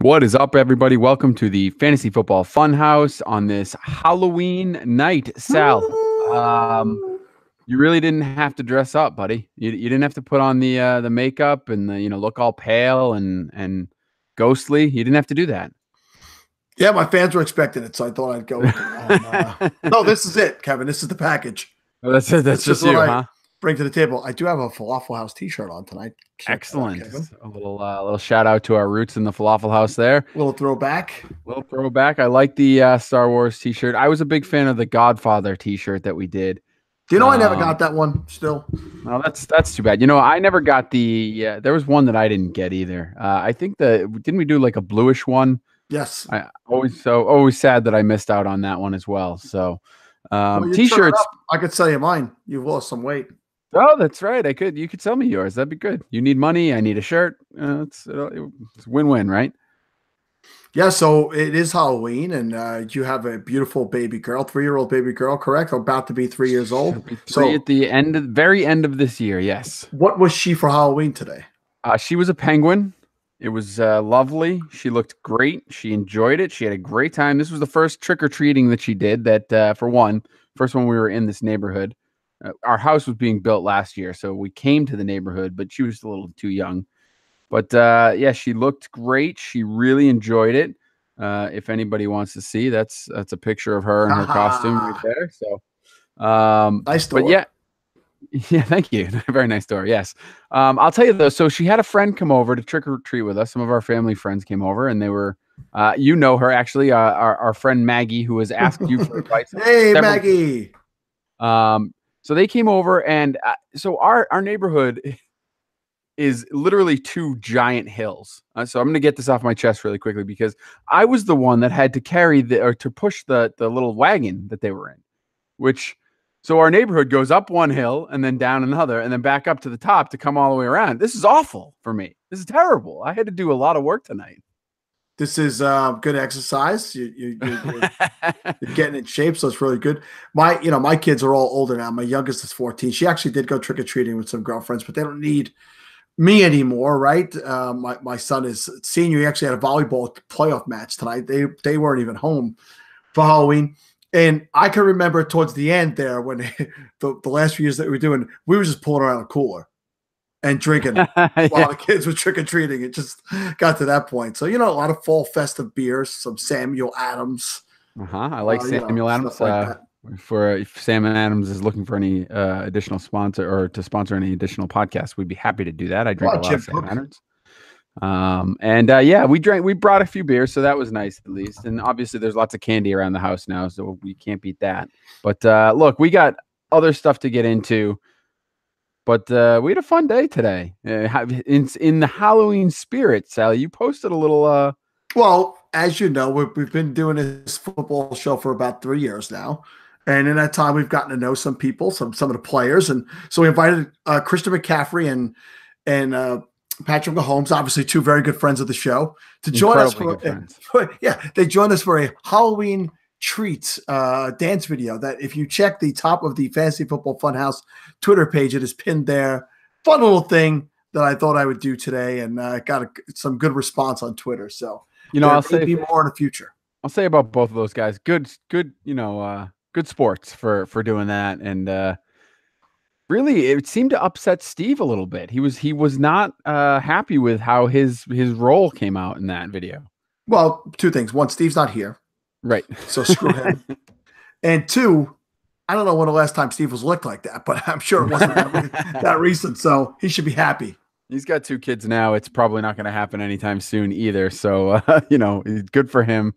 What is up, everybody? Welcome to the Fantasy Football Funhouse on this Halloween night. Sal, um, you really didn't have to dress up, buddy. You didn't have to put on the makeup and the look all pale and ghostly. You didn't have to do that. Yeah, my fans were expecting it, so I thought I'd go with it. No, this is it, Kevin. This is the package. Oh, that's just you, huh? Bring to the table. I do have a Falafel House T-shirt on tonight. Excellent. A little shout out to our roots in the Falafel House there. Little throwback. I like the Star Wars T-shirt. I was a big fan of the Godfather T-shirt that we did. Do you know I never got that one still? No, that's too bad. I never got the there was one that I didn't get either. I think didn't we do like a bluish one? Yes. I always sad that I missed out on that one as well. So T-shirts. I could sell you mine. You've lost some weight. Oh, that's right. You could sell me yours. That'd be good. You need money. I need a shirt. It's win-win, right? Yeah, so it is Halloween, and you have a beautiful baby girl, 3-year-old baby girl, correct? About to be 3 years old. So at the very end of this year, yes. What was she for Halloween today? She was a penguin. It was lovely. She looked great. She enjoyed it. She had a great time. This was the first trick-or-treating that she did. First one we were in this neighborhood. Our house was being built last year, so we came to the neighborhood, but she was a little too young. But yeah, she looked great. She really enjoyed it. If anybody wants to see, that's a picture of her in her costume right there. So nice store. But yeah, thank you. Very nice store. Yes. I'll tell you though, so she had a friend come over to trick or treat with us. Some of our family friends came over, and they were her actually, our friend Maggie, who has asked you for advice. Hey, Maggie. So they came over, and so our neighborhood is literally two giant hills. So I'm going to get this off my chest really quickly, because I was the one that had to carry to push the little wagon that they were in, so our neighborhood goes up one hill and then down another and then back up to the top to come all the way around. This is awful for me. This is terrible. I had to do a lot of work tonight. This is good exercise. You're getting in shape, so it's really good. My kids are all older now. My youngest is 14. She actually did go trick-or-treating with some girlfriends, but they don't need me anymore, right? My son is senior. He actually had a volleyball playoff match tonight. They weren't even home for Halloween. And I can remember towards the end there when the last few years that we were doing, we were just pulling around a cooler and drinking while the kids were trick-or-treating. It just got to that point. So, a lot of fall festive beers, some Samuel Adams. I like Samuel Adams. If Sam and Adams is looking for any additional sponsor or to sponsor any additional podcasts, we'd be happy to do that. I drink a lot of Sam Adams. We brought a few beers, so that was nice at least. And obviously there's lots of candy around the house now, so we can't beat that. But look, we got other stuff to get into. But we had a fun day today. In the Halloween spirit, Sally, you posted a little Well, as you know, we've been doing this football show for about 3 years now. And in that time, we've gotten to know some people, some of the players. And so we invited Christian McCaffrey and Patrick Mahomes, obviously two very good friends of the show, to join us. They joined us for a Halloween treats dance video that if you check the top of the Fantasy Football Funhouse Twitter page, it is pinned there. Fun little thing that I thought I would do today, and got some good response on Twitter. So I'll say more in the future. I'll say about both of those guys, good good sports for doing that. And really, it seemed to upset Steve a little bit. He was not happy with how his role came out in that video. Well, two things. One, Steve's not here. Right. So screw him. And two, I don't know when the last time Steve was licked like that, but I'm sure it wasn't that recent. So he should be happy. He's got 2 kids now. It's probably not going to happen anytime soon either. So, good for him.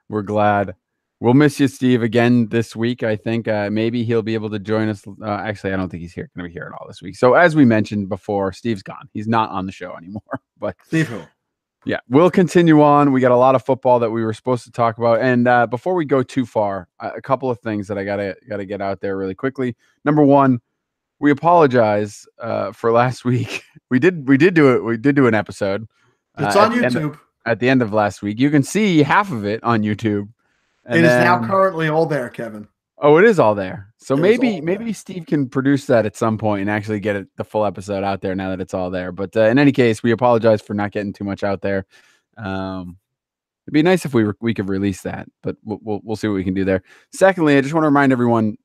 We're glad. We'll miss you, Steve, again this week. I think maybe he'll be able to join us. Actually, I don't think he's going to be here at all this week. So as we mentioned before, Steve's gone. He's not on the show anymore. But Steve who? Yeah, we'll continue on. We got a lot of football that we were supposed to talk about. And before we go too far, a couple of things that I gotta get out there really quickly. Number one, we apologize for last week. We did do it. We did do an episode. It's on YouTube. At the end of last week. You can see half of it on YouTube. It is now currently all there, Kevin. Oh, it is all there. So maybe Steve can produce that at some point and actually get the full episode out there now that it's all there. But in any case, we apologize for not getting too much out there. It'd be nice if we could release that, but we'll see what we can do there. Secondly, I just want to remind everyone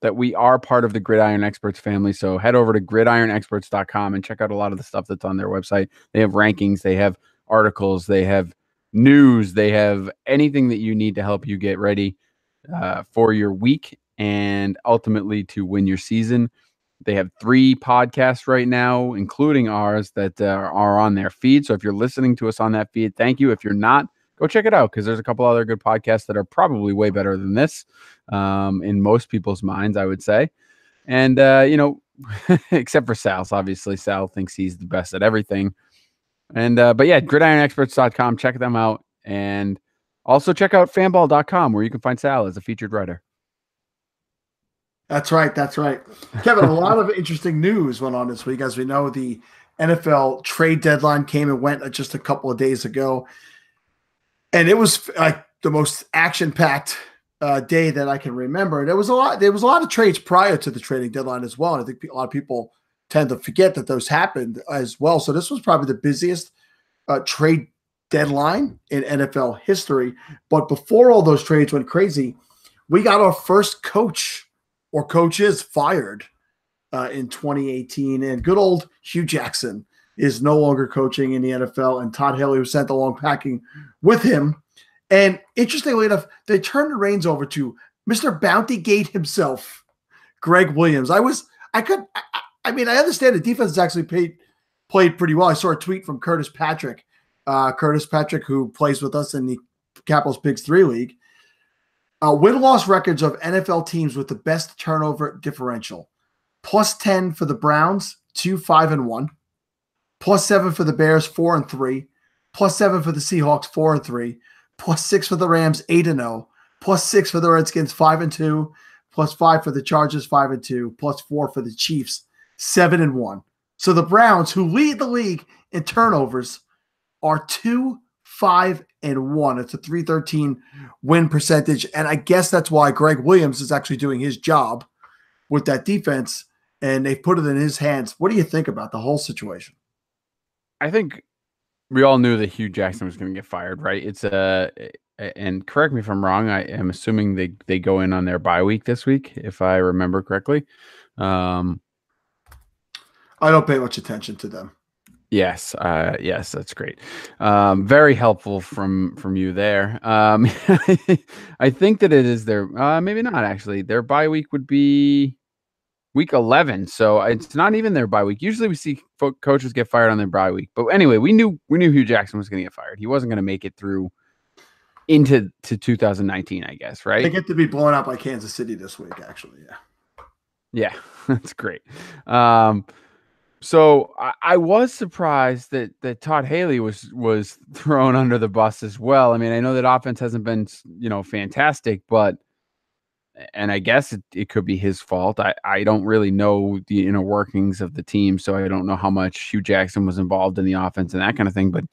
that we are part of the Gridiron Experts family. So head over to gridironexperts.com and check out a lot of the stuff that's on their website. They have rankings, they have articles, they have news, they have anything that you need to help you get ready for your week and ultimately to win your season. They have 3 podcasts right now, including ours, that are on their feed. So if you're listening to us on that feed, thank you. If you're not, go check it out because there's a couple other good podcasts that are probably way better than this in most people's minds, I would say. And, except for Sal's, obviously. Sal thinks he's the best at everything. And, but yeah, gridironexperts.com, check them out. And also check out fanball.com where you can find Sal as a featured writer. That's right. Kevin, a lot of interesting news went on this week. As we know, the NFL trade deadline came and went just a couple of days ago. And it was like the most action-packed day that I can remember. There was a lot of trades prior to the trading deadline as well. And I think a lot of people tend to forget that those happened as well. So this was probably the busiest trade deadline in NFL history. But before all those trades went crazy, we got our first coach or coaches fired in 2018. And good old Hugh Jackson is no longer coaching in the NFL, and Todd Haley was sent along packing with him. And interestingly enough, they turned the reins over to Mr. Bountygate himself, Greg Williams. I understand the defense has actually played pretty well. I saw a tweet from Curtis Patrick, who plays with us in the Capitals Pigs 3 League. Win-loss records of NFL teams with the best turnover differential. +10 for the Browns, 2-5-1. +7 for the Bears, 4-3. +7 for the Seahawks, 4-3. +6 for the Rams, 8-0. +6 for the Redskins, 5-2. +5 for the Chargers, 5-2. +4 for the Chiefs, 7-1. So the Browns, who lead the league in turnovers, are 2-5-1. It's a .313 win percentage. And I guess that's why Greg Williams is actually doing his job with that defense, and they've put it in his hands. What do you think about the whole situation? I think we all knew that Hugh Jackson was going to get fired, right? It's and correct me if I'm wrong. I am assuming they go in on their bye week this week, if I remember correctly. I don't pay much attention to them. Yes, that's great. Very helpful from you there. I think that it is their maybe not actually. Their bye week would be week 11, so it's not even their bye week. Usually we see coaches get fired on their bye week, but anyway, we knew Hugh Jackson was going to get fired. He wasn't going to make it through into 2019, I guess, right? They get to be blown out by Kansas City this week, actually. Yeah, that's great. So I was surprised that Todd Haley was thrown under the bus as well. I mean, I know that offense hasn't been, fantastic, and I guess it could be his fault. I don't really know the inner workings of the team, so I don't know how much Hugh Jackson was involved in the offense and that kind of thing. But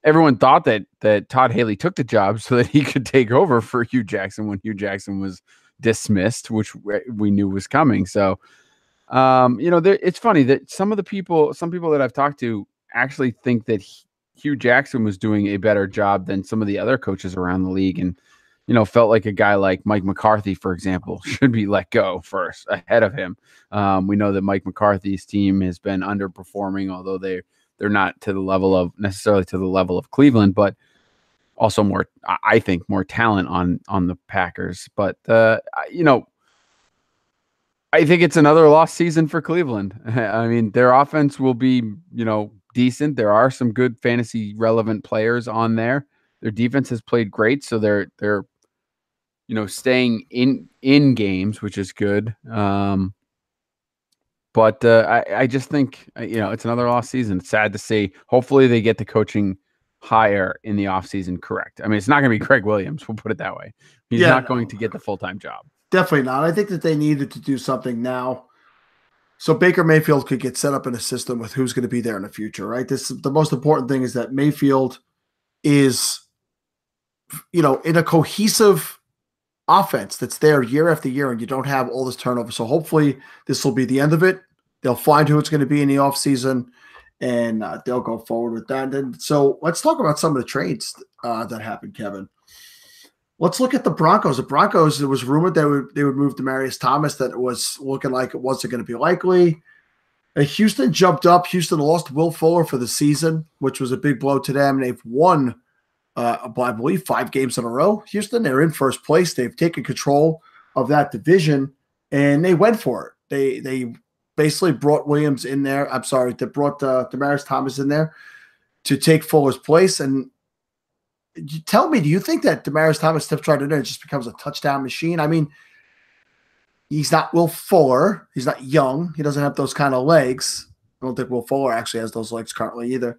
everyone thought that Todd Haley took the job so that he could take over for Hugh Jackson when Hugh Jackson was dismissed, which we knew was coming. So. It's funny that some people that I've talked to actually think that Hugh Jackson was doing a better job than some of the other coaches around the league, and felt like a guy like Mike McCarthy, for example, should be let go first ahead of him. We know that Mike McCarthy's team has been underperforming, although they're not necessarily to the level of Cleveland, but also more, I think, more talent on the Packers. But I think it's another lost season for Cleveland. I mean, their offense will be, decent. There are some good fantasy relevant players on there. Their defense has played great, so they're staying in games, which is good. But I just think it's another lost season. It's sad to see. Hopefully, they get the coaching hire in the offseason correct. I mean, it's not going to be Greg Williams. We'll put it that way. He's not going to get the full-time job. Definitely not. I think that they needed to do something now so Baker Mayfield could get set up in a system with who's going to be there in the future, right? The most important thing is that Mayfield is, in a cohesive offense that's there year after year, and you don't have all this turnover. So hopefully this will be the end of it. They'll find who it's going to be in the offseason, and they'll go forward with that. And so let's talk about some of the trades that happened, Kevin. Let's look at the Broncos. The Broncos, it was rumored that they would move Demaryius Thomas, that it was looking like it wasn't going to be likely. Houston jumped up. Houston lost Will Fuller for the season, which was a big blow to them. They've won, I believe, 5 games in a row. Houston, they're in first place. They've taken control of that division, and they went for it. They basically brought Williams in there. I'm sorry, they brought Demaryius Thomas in there to take Fuller's place. And you tell me, do you think that Demaryius Thomas steps right in there and just becomes a touchdown machine? I mean, he's not Will Fuller. He's not young. He doesn't have those kind of legs. I don't think Will Fuller actually has those legs currently either.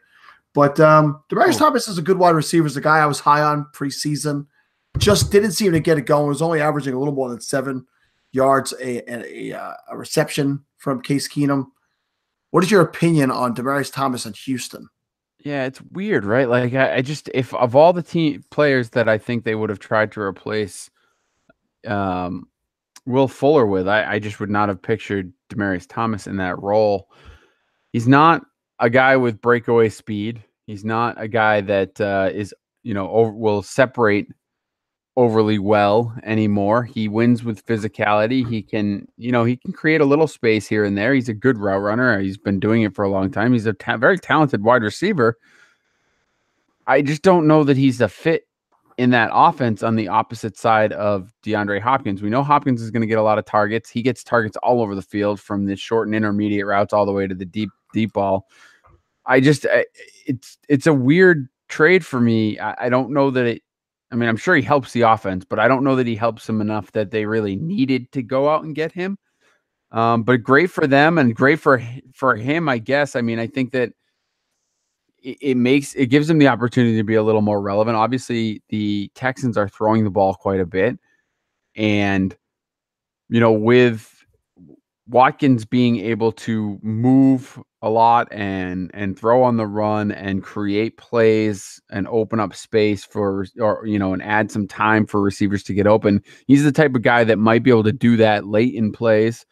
But Demaryius Thomas is a good wide receiver. He's a guy I was high on preseason. Just didn't seem to get it going. Was only averaging a little more than 7 yards a reception from Case Keenum. What is your opinion on Demaryius Thomas in Houston? Yeah, it's weird, right? Like I just, if of all the team players that I think they would have tried to replace Will Fuller with, I just would not have pictured Demaryius Thomas in that role. He's not a guy with breakaway speed. He's not a guy that is, will separate overly well anymore. He wins with physicality. He can create a little space here and there. He's a good route runner. He's been doing it for a long time. He's a very talented wide receiver. I just don't know that he's a fit in that offense on the opposite side of DeAndre Hopkins. We know Hopkins is going to get a lot of targets. He gets targets all over the field, from the short and intermediate routes all the way to the deep ball. It's a weird trade for me. I don't know that it, I mean, I'm sure he helps the offense, but I don't know that he helps them enough that they really needed to go out and get him. But great for them and great for him, I guess. I mean, I think that it gives him the opportunity to be a little more relevant. Obviously, the Texans are throwing the ball quite a bit, and with Watkins being able to move a lot and throw on the run and create plays and open up space and add some time for receivers to get open. He's the type of guy that might be able to do that late in plays.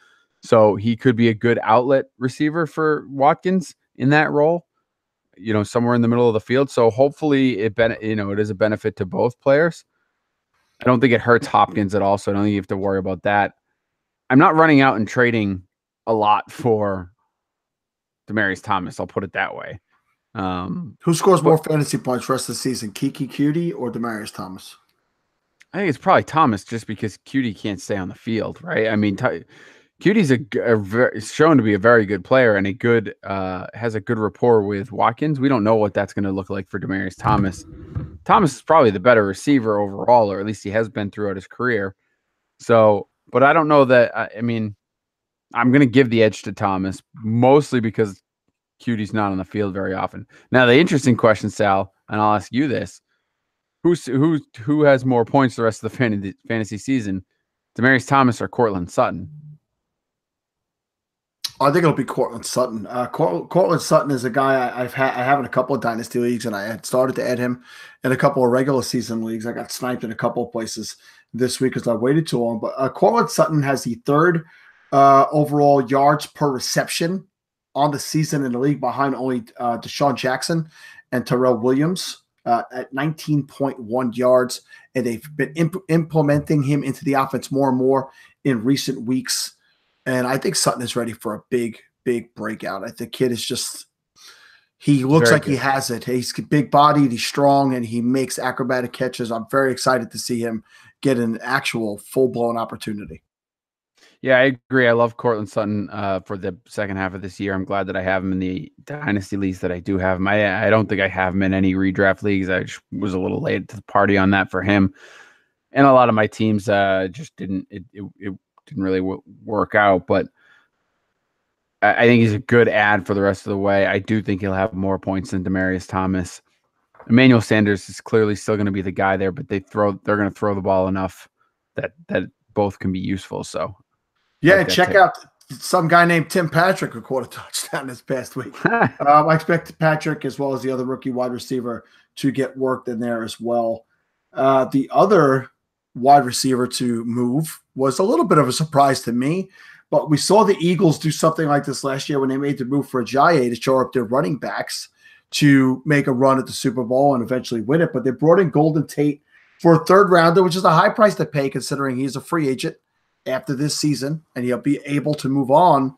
So he could be a good outlet receiver for Watkins in that role, somewhere in the middle of the field. So hopefully it is a benefit to both players. I don't think it hurts Hopkins at all. So I don't think you have to worry about that. I'm not running out and trading a lot for Demaryius Thomas. I'll put it that way. Who scores more fantasy points for the rest of the season, Keke Coutee or Demaryius Thomas? I think it's probably Thomas, just because Coutee can't stay on the field, right? I mean, Coutee's shown to be a very good player and has a good rapport with Watkins. We don't know what that's going to look like for Demaryius Thomas. Thomas is probably the better receiver overall, or at least he has been throughout his career. So, but I don't know that. I mean, I'm going to give the edge to Thomas, mostly because Coutee's not on the field very often. Now, the interesting question, Sal, and I'll ask you this: who has more points the rest of the fantasy season, Demaryius Thomas or Courtland Sutton? I think it'll be Courtland Sutton. Courtland Sutton is a guy I have in a couple of dynasty leagues, and I had started to add him in a couple of regular season leagues. I got sniped in a couple of places this week because I waited too long. But Courtland Sutton has the 3rd overall yards per reception on the season in the league, behind only Deshaun Jackson and Terrell Williams at 19.1 yards. And they've been implementing him into the offense more and more in recent weeks. And I think Sutton is ready for a big, big breakout. I think the kid is just – he looks very like good. He has it. He's big-bodied, he's strong, and he makes acrobatic catches. I'm very excited to see him get an actual full-blown opportunity. Yeah, I agree. I love Courtland Sutton for the second half of this year. I'm glad that I have him in the dynasty leagues that I do have him. I don't think I have him in any redraft leagues. I just was a little late to the party on that for him. And a lot of my teams just didn't really work out, but I think he's a good ad for the rest of the way. I do think he'll have more points than Demaryius Thomas. Emmanuel Sanders is clearly still going to be the guy there, but they're going to throw the ball enough that both can be useful. So yeah, check out some guy named Tim Patrick who caught a touchdown this past week. I expect Patrick, as well as the other rookie wide receiver, to get worked in there as well. The other wide receiver to move was a little bit of a surprise to me, But we saw the Eagles do something like this last year when they made the move for Ajayi to shore up their running backs to make a run at the Super Bowl and eventually win it. But they brought in Golden Tate for a third rounder, which is a high price to pay considering he's a free agent after this season, and he'll be able to move on.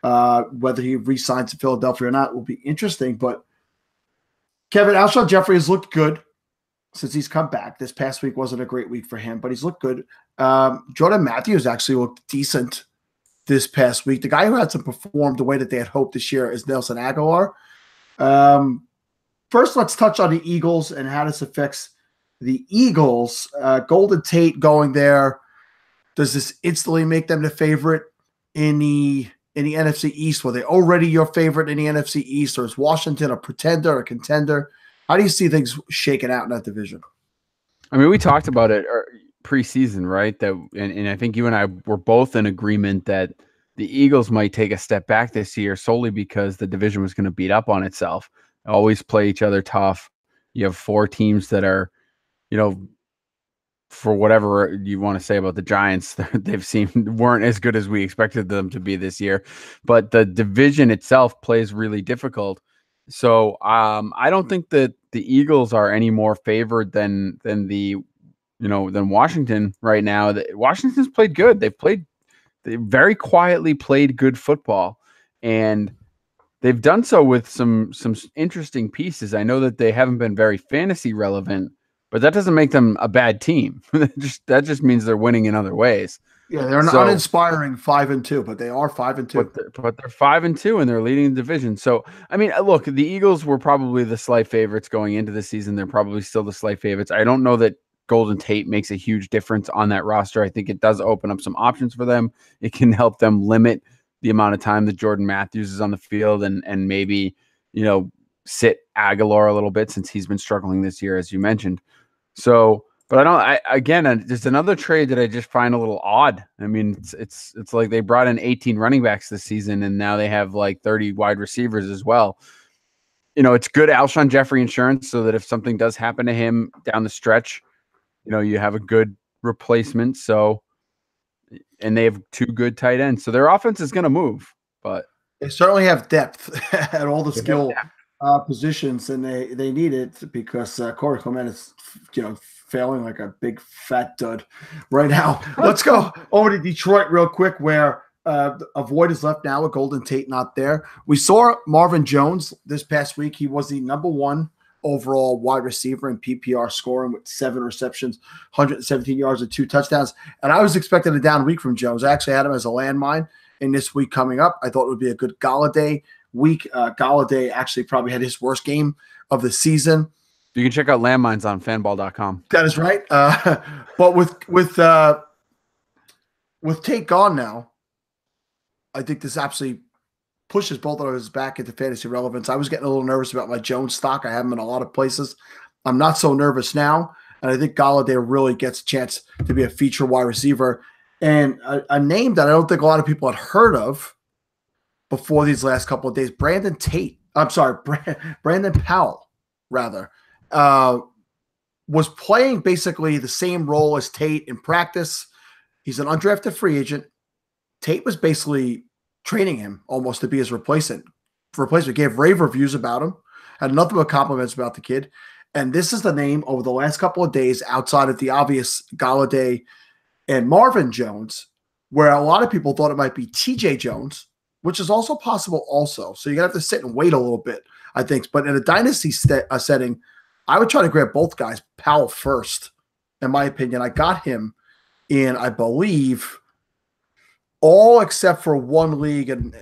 Whether he re-signs to Philadelphia or not will be interesting. But Kevin, Alshon Jeffrey has looked good since he's come back. This past week wasn't a great week for him, but he's looked good. Jordan Matthews actually looked decent this past week. The guy who hasn't performed the way that they had hoped this year is Nelson Aguilar. First, let's touch on the Eagles and how this affects the Eagles. Golden Tate going there, does this instantly make them the favorite in the NFC East? Were they already your favorite in the NFC East, or is Washington a pretender or a contender? How do you see things shaking out in that division? I mean, we talked about it preseason, right? And I think you and I were both in agreement that the Eagles might take a step back this year solely because the division was going to beat up on itself. Always play each other tough. You have 4 teams that are, for whatever you want to say about the Giants, weren't as good as we expected them to be this year. But the division itself plays really difficult. So I don't think that the Eagles are any more favored than Washington right now. Washington's played good. They very quietly played good football, and they've done so with some interesting pieces. I know that they haven't been very fantasy relevant, but that doesn't make them a bad team. That just means they're winning in other ways. Yeah, they're an uninspiring 5-2, but they are 5-2. But they're 5-2 and they're leading the division. So I mean, look, the Eagles were probably the slight favorites going into the season. They're probably still the slight favorites. I don't know that Golden Tate makes a huge difference on that roster. I think it does open up some options for them. It can help them limit the amount of time that Jordan Matthews is on the field and maybe, sit Aguilar a little bit since he's been struggling this year, as you mentioned. So, but just another trade that I just find a little odd. I mean, it's like they brought in 18 running backs this season and now they have like 30 wide receivers as well. It's good Alshon Jeffrey insurance so that if something does happen to him down the stretch, you have a good replacement. So, and they have 2 good tight ends. So their offense is going to move, but they certainly have depth at all the skill positions, and they need it because Corey Clement is, failing like a big fat dud right now. Let's go over to Detroit real quick, where a void is left now with Golden Tate not there. We saw Marvin Jones this past week. He was the number 1 overall wide receiver in PPR scoring with 7 receptions, 117 yards and 2 touchdowns. And I was expecting a down week from Jones. I actually had him as a landmine in this week coming up. I thought it would be a good Golladay week. Golladay actually probably had his worst game of the season. You can check out landmines on fanball.com. That is right. But with Tate gone now, I think this absolutely pushes both of us back into fantasy relevance. I was getting a little nervous about my Jones stock. I have him in a lot of places. I'm not so nervous now. And I think Golladay really gets a chance to be a feature wide receiver. And a name that I don't think a lot of people had heard of before these last couple of days, Brandon Powell, rather, was playing basically the same role as Tate in practice. He's an undrafted free agent. Tate was basically training him almost to be his replacement. Gave rave reviews about him, had nothing but compliments about the kid. And this is the name over the last couple of days outside of the obvious Golladay and Marvin Jones, where a lot of people thought it might be TJ Jones, which is also possible also. So you're going to have to sit and wait a little bit, I think. But in a dynasty setting, I would try to grab both guys. Powell first, in my opinion. I got him in, I believe, all except for one league and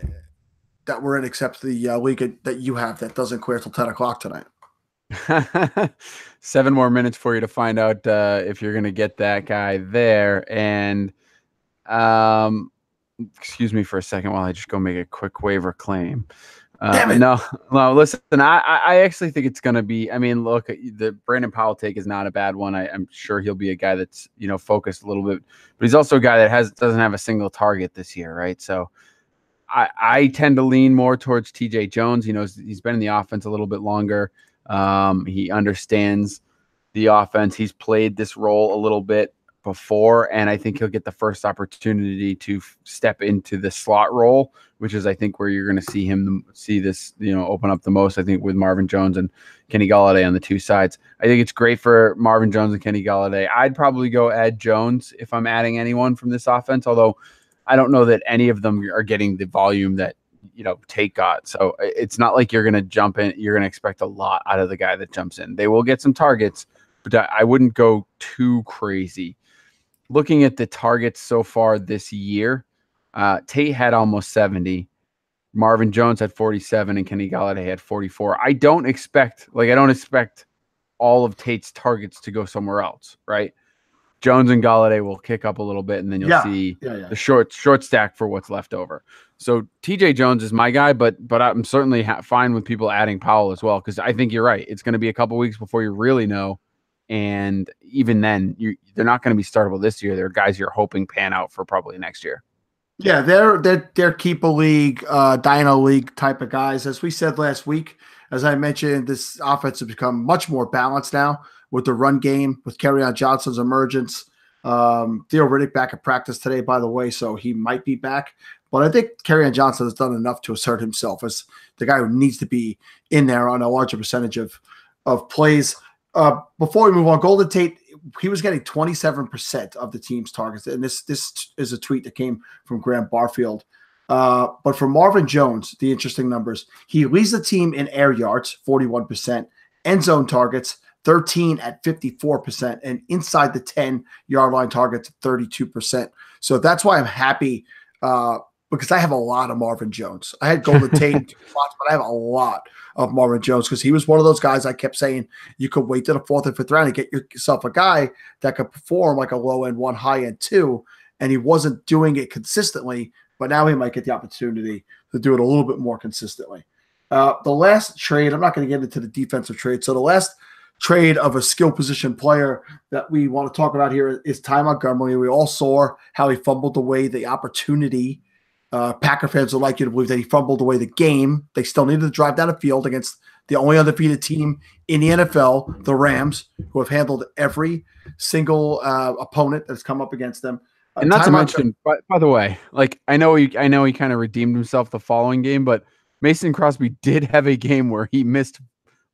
that we're in, except the league that you have that doesn't clear till 10 o'clock tonight. 7 more minutes for you to find out if you're going to get that guy there. And excuse me for a second while I just go make a quick waiver claim. No, listen, I actually think it's going to be, I mean, look, the Brandon Powell take is not a bad one. I'm sure he'll be a guy that's, focused a little bit, but he's also a guy that doesn't have a single target this year. Right. So I tend to lean more towards TJ Jones. He's been in the offense a little bit longer. He understands the offense. He's played this role a little bit before, and I think he'll get the first opportunity to step into the slot role, which is I think where you're going to see this open up the most. I think with Marvin Jones and Kenny Golladay on the two sides. I think it's great for Marvin Jones and Kenny Golladay. I'd probably go Ed Jones if I'm adding anyone from this offense, although I don't know that any of them are getting the volume that Tate got. So it's not like you're going to jump in. You're going to expect a lot out of the guy that jumps in. They will get some targets, but I wouldn't go too crazy. Looking at the targets so far this year, Tate had almost 70. Marvin Jones had 47 and Kenny Golladay had 44. I don't expect all of Tate's targets to go somewhere else, right? Jones and Golladay will kick up a little bit, and then you'll see the short stack for what's left over. So TJ Jones is my guy, but I'm certainly fine with people adding Powell as well, because I think you're right. It's going to be a couple weeks before you really know, and even then, they're not going to be startable this year. They're guys you're hoping pan out for probably next year. Yeah, they're keep a league, Dino league type of guys. As we said last week, as I mentioned, this offense has become much more balanced now with the run game, with Kerryon Johnson's emergence. Theo Riddick back at practice today, by the way, so he might be back. But I think Kerryon Johnson has done enough to assert himself as the guy who needs to be in there on a larger percentage of plays. Before we move on, Golden Tate, he was getting 27% of the team's targets. And this is a tweet that came from Graham Barfield. But for Marvin Jones, the interesting numbers, he leads the team in air yards, 41%, end zone targets, 13 at 54%, and inside the 10-yard line targets, 32%. So that's why I'm happy because I have a lot of Marvin Jones. I had Golden Tate, but I have a lot of Marvin Jones because he was one of those guys I kept saying you could wait to the 4th and 5th round and get yourself a guy that could perform like a low-end 1, high-end 2, and he wasn't doing it consistently, but now he might get the opportunity to do it a little bit more consistently. The last trade, I'm not going to get into the defensive trade, so the last trade of a skill position player that we want to talk about here is Ty Montgomery. We all saw how he fumbled away the opportunity. Packer fans would like you to believe that he fumbled away the game. They still needed to drive down the field against the only undefeated team in the NFL, the Rams, who have handled every single opponent that's come up against them. And not to mention, by the way, like I know he kind of redeemed himself the following game, but Mason Crosby did have a game where he missed.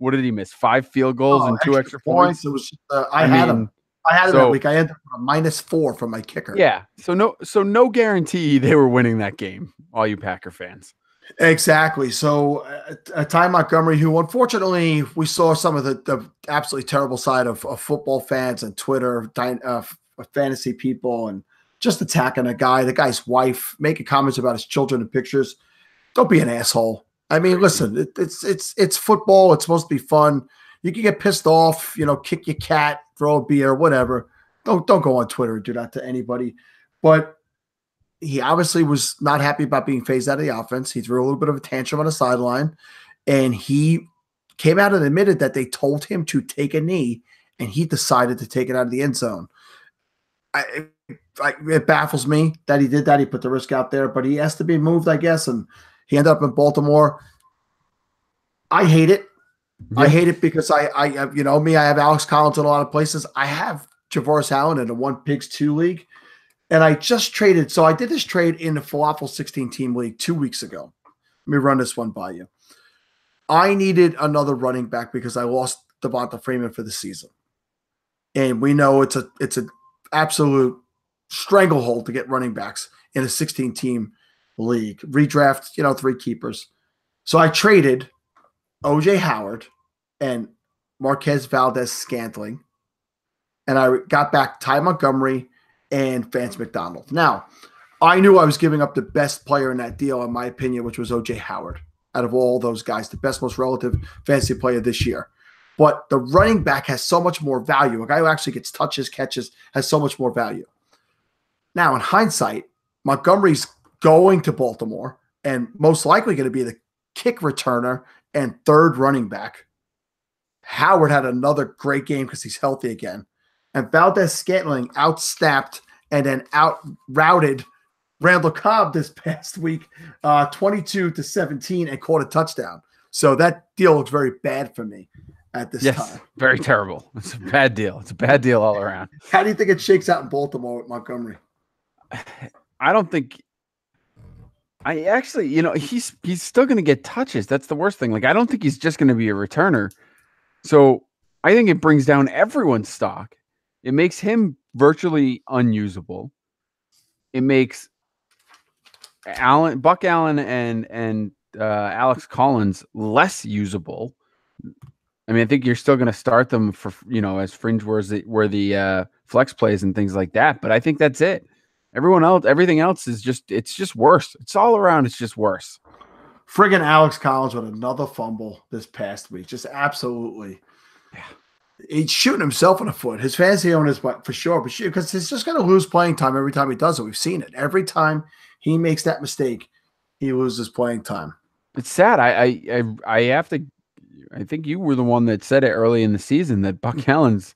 What did he miss? 5 field goals and 2 extra points. It was I had him that week. I ended up with a -4 from my kicker. Yeah. So no guarantee they were winning that game, all you Packer fans. Exactly. So Ty Montgomery, who unfortunately we saw some of the absolutely terrible side of football fans and Twitter, fantasy people, and just attacking a guy, the guy's wife, making comments about his children and pictures. Don't be an asshole. I mean, listen, it's football. It's supposed to be fun. You can get pissed off, kick your cat, throw a beer, whatever. Don't go on Twitter and do that to anybody. But he obviously was not happy about being phased out of the offense. He threw a little bit of a tantrum on the sideline, and he came out and admitted that they told him to take a knee, and he decided to take it out of the end zone. It baffles me that he did that. He put the risk out there, but he has to be moved, I guess, and he ended up in Baltimore. I hate it. Yeah. I hate it because I have, me, I have Alex Collins in a lot of places. I have Javaris Allen in a 1 Pigs 2 league. And I just traded. So I did this trade in the Falafel 16-team league 2 weeks ago. Let me run this one by you. I needed another running back because I lost Devonta Freeman for the season. And we know it's an absolute stranglehold to get running backs in a 16-team league. Redraft, 3 keepers. So I traded O.J. Howard and Marquez Valdez-Scantling, and I got back Ty Montgomery and Vance McDonald. Now, I knew I was giving up the best player in that deal, in my opinion, which was O.J. Howard. Out of all those guys, the best, most relative fantasy player this year. But the running back has so much more value. A guy who actually gets touches, catches, has so much more value. Now, in hindsight, Montgomery's going to Baltimore and most likely going to be the kick returner and 3rd running back. Howard had another great game because he's healthy again. And Valdez-Scantling outsnapped and then out-routed Randall Cobb this past week, 22-17, and caught a touchdown. So that deal looks very bad for me. at this Yes, time. very terrible. It's a bad deal. It's a bad deal all around. How do you think it shakes out in Baltimore with Montgomery? I don't think. I actually, he's still going to get touches. That's the worst thing. Like, I don't think he's just going to be a returner. So I think it brings down everyone's stock. It makes him virtually unusable. It makes Buck Allen and Alex Collins less usable. I mean, I think you're still going to start them for as fringe where the flex plays and things like that. But I think that's it. Everything else is just worse. It's all around. It's just worse. Friggin' Alex Collins with another fumble this past week. Just absolutely. Yeah. He's shooting himself in the foot. His fantasy owners, for sure, because he's just going to lose playing time every time he does it. We've seen it. Every time he makes that mistake, he loses playing time. It's sad. I have to. I think you were the one that said it early in the season that Buck Allen's,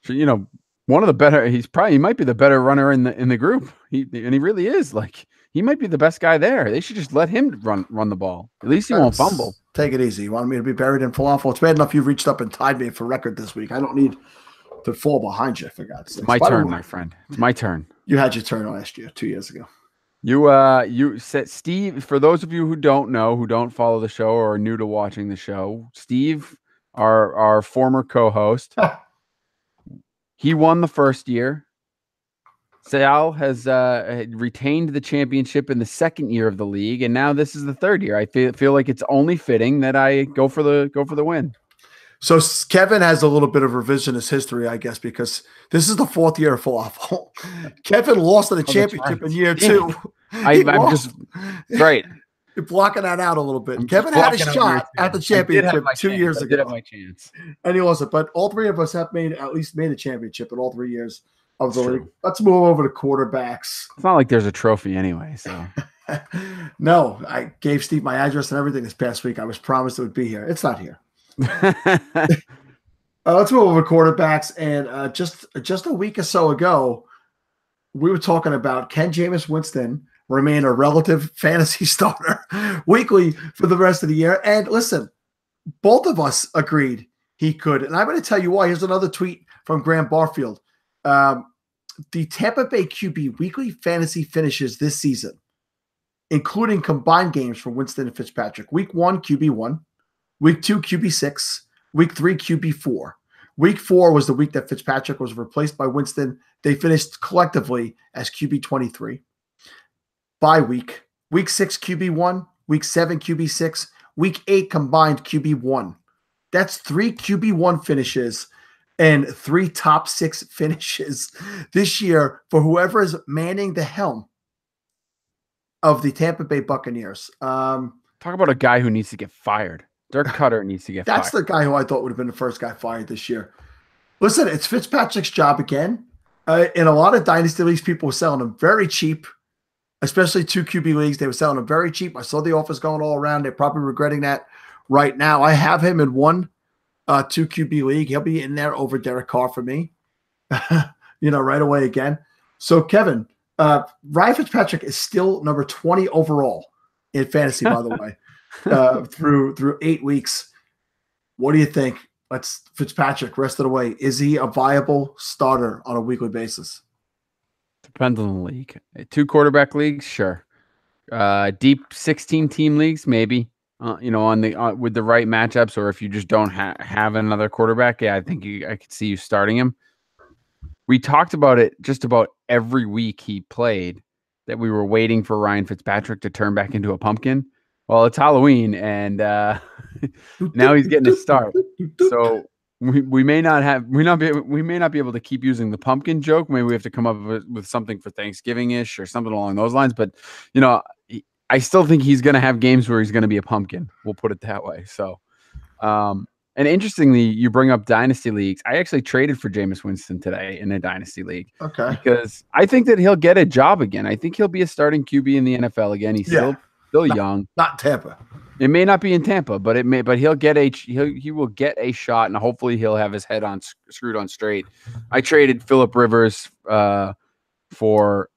one of the better. He might be the better runner in the group. He really is. Like, he might be the best guy there. They should just let him run the ball. At least he won't fumble. Take it easy. You want me to be buried in falafel? It's bad enough you've reached up and tied me for record this week. I don't need to fall behind you, for God's sake. It's my turn, my friend. It's my turn. You had your turn last year, 2 years ago. You said, Steve, for those of you who don't know, who don't follow the show or are new to watching the show, Steve, our former co-host, he won the first year. Sal has retained the championship in the second year of the league, and now this is the third year. I feel like it's only fitting that I go for the win. So Kevin has a little bit of revisionist history, I guess, because this is the fourth year of falafel. Kevin lost in the championship in year 2. I'm just right. You're blocking that out a little bit. Kevin had a shot at the championship 2 years ago. I did have my chance. And he lost it. But all three of us have at least made a championship in all 3 years of the league. Let's move over to quarterbacks. It's not like there's a trophy anyway, so. No, I gave Steve my address and everything this past week. I was promised it would be here. It's not here. Let's move over to quarterbacks. And just a week or so ago, we were talking about, can Jameis Winston remain a relative fantasy starter weekly for the rest of the year? And listen, both of us agreed he could. And I'm going to tell you why. Here's another tweet from Graham Barfield. The Tampa Bay QB weekly fantasy finishes this season, including combined games for Winston and Fitzpatrick. Week 1, QB1. Week 2, QB6. Week 3, QB4. Week 4 was the week that Fitzpatrick was replaced by Winston. They finished collectively as QB23. Bye week. Week 6, QB1. Week 7, QB6. Week 8 combined QB1. That's 3 QB1 finishes and 3 top 6 finishes this year for whoever is manning the helm of the Tampa Bay Buccaneers. Talk about a guy who needs to get fired. Dirk Cutter needs to get fired. That's the guy who I thought would have been the first guy fired this year. Listen, it's Fitzpatrick's job again. In a lot of dynasty leagues, people were selling him very cheap, especially 2 QB leagues. They were selling him very cheap. I saw the offers going all around. They're probably regretting that right now. I have him in 1 2 QB league. He'll be in there over Derek Carr for me, right away again. So, Kevin, Ryan Fitzpatrick is still number 20 overall in fantasy, by the way, through 8 weeks. What do you think? Fitzpatrick, rest of the way. Is he a viable starter on a weekly basis? Depends on the league. 2 quarterback leagues, sure. Deep 16-team leagues, maybe. With the right matchups, or if you just don't have another quarterback, I think I could see you starting him. We talked about it just about every week he played, that we were waiting for Ryan Fitzpatrick to turn back into a pumpkin. Well, it's Halloween, and now he's getting a start. So we may not be able to keep using the pumpkin joke. Maybe we have to come up with something for Thanksgiving-ish or something along those lines. But I still think he's going to have games where he's going to be a pumpkin. We'll put it that way. So, and interestingly, you bring up dynasty leagues. I actually traded for Jameis Winston today in a dynasty league. Okay. Because I think that he'll get a job again. I think he'll be a starting QB in the NFL again. He's still young. Not Tampa. It may not be in Tampa, but he'll get he will get a shot, and hopefully he'll have his head screwed on straight. I traded Phillip Rivers for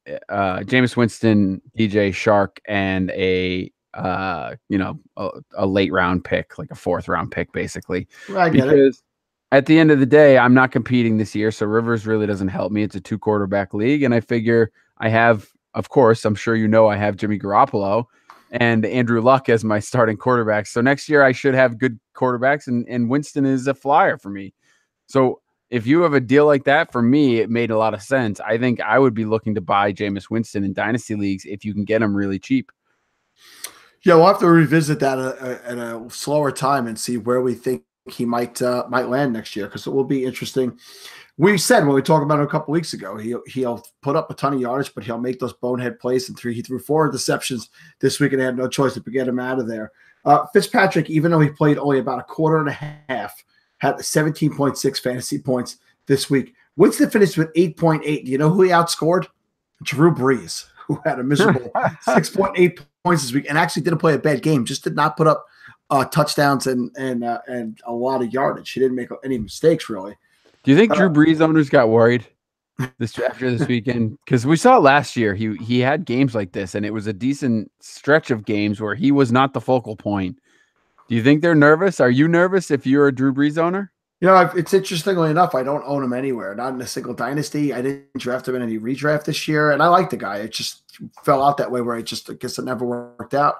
Jameis Winston, DJ Shark, and a a late round pick, like a 4th round pick, basically. I get it. Because at the end of the day, I'm not competing this year, so Rivers really doesn't help me. It's a 2-quarterback league, and I figure I have, of course, I'm sure I have Jimmy Garoppolo and Andrew Luck as my starting quarterbacks. So next year I should have good quarterbacks, and Winston is a flyer for me. So if you have a deal like that, for me, it made a lot of sense. I think I would be looking to buy Jameis Winston in dynasty leagues if you can get him really cheap. Yeah, we'll have to revisit that at a slower time and see where we think he might land next year, because it will be interesting. We said when we talked about it a couple weeks ago, he'll put up a ton of yards, but he'll make those bonehead plays. And he threw 4 interceptions this week, and they had no choice but to get him out of there. Fitzpatrick, even though he played only about a quarter and a half, had 17.6 fantasy points this week. Winston finished with 8.8. Do you know who he outscored? Drew Brees, who had a miserable 6.8 points this week and actually didn't play a bad game, just did not put up touchdowns and a lot of yardage. He didn't make any mistakes, really. Do you think Drew Brees owners got worried after this weekend? Because we saw last year he had games like this, and it was a decent stretch of games where he was not the focal point. Do you think they're nervous? Are you nervous if you're a Drew Brees owner? It's interestingly enough, I don't own him anywhere, not in a single dynasty. I didn't draft him in any redraft this year, and I like the guy. It just fell out that way where I guess it never worked out.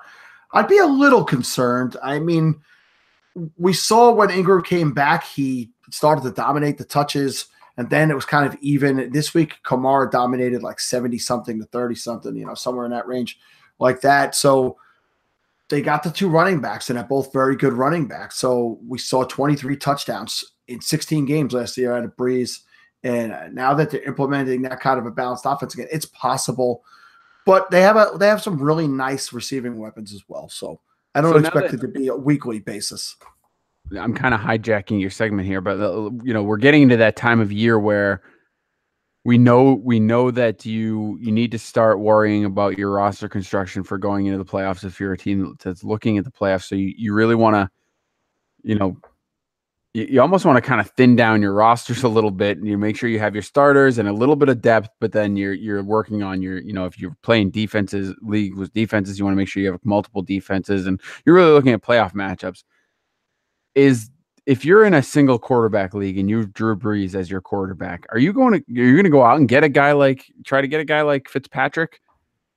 I'd be a little concerned. I mean, we saw when Ingram came back, he started to dominate the touches, and then it was kind of even. This week, Kamara dominated like 70-something to 30-something, somewhere in that range like that. So they got the 2 running backs, and they're both very good running backs. So we saw 23 touchdowns in 16 games last year out of Brees. And now that they're implementing that kind of a balanced offense again, it's possible. But they have some really nice receiving weapons as well. So I don't expect it to be a weekly basis. I'm kind of hijacking your segment here, but we're getting into that time of year where we know that you need to start worrying about your roster construction for going into the playoffs if you're a team that's looking at the playoffs. So you really want to, you almost want to kind of thin down your rosters a little bit, and you make sure you have your starters and a little bit of depth, but then you're working on your, if you're playing league with defenses, you want to make sure you have multiple defenses, and you're really looking at playoff matchups. If you're in a single quarterback league and you have Drew Brees as your quarterback, are you going to go out and try to get a guy like Fitzpatrick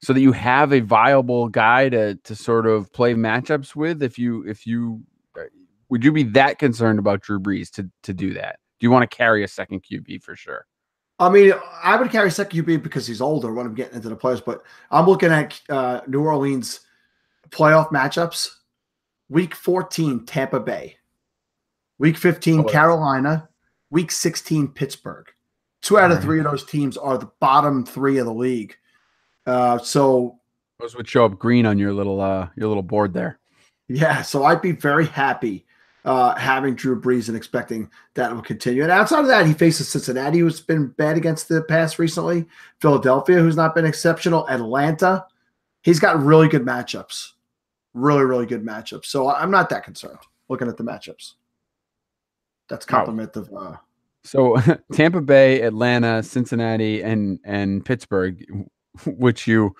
so that you have a viable guy to sort of play matchups with? Would you be that concerned about Drew Brees to do that? Do you want to carry a second QB for sure? I mean, I would carry second QB because he's older when I'm getting into the playoffs, but I'm looking at New Orleans playoff matchups. Week 14, Tampa Bay. Week 15, Carolina. Week 16, Pittsburgh. 2 out of 3 of those teams are the bottom 3 of the league. So those would show up green on your little board there. Yeah, so I'd be very happy having Drew Brees and expecting that will continue. And outside of that, he faces Cincinnati, who's been bad against the pass recently. Philadelphia, who's not been exceptional. Atlanta. He's got really good matchups. Really, really good matchups. So I'm not that concerned looking at the matchups. That's compliment of so Tampa Bay, Atlanta, Cincinnati, and Pittsburgh, which you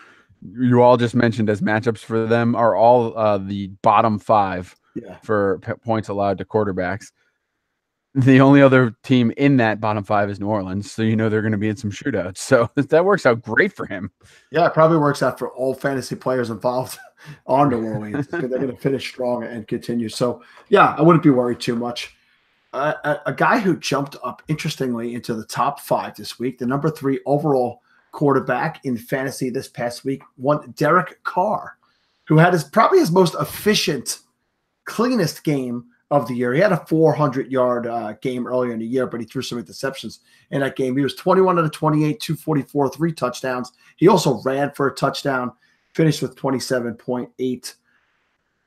all just mentioned as matchups for them, are all the bottom 5 for points allowed to quarterbacks. The only other team in that bottom 5 is New Orleans, so they're going to be in some shootouts. So that works out great for him. Yeah, it probably works out for all fantasy players involved on New Orleans. They're going to finish strong and continue. So, yeah, I wouldn't be worried too much. A guy who jumped up, interestingly, into the top 5 this week, the number 3 overall quarterback in fantasy this past week, one Derek Carr, who had probably his most efficient, cleanest game of the year. He had a 400-yard game earlier in the year, but he threw some interceptions in that game. He was 21 out of 28, 244, 3 touchdowns. He also ran for a touchdown, finished with 27.8.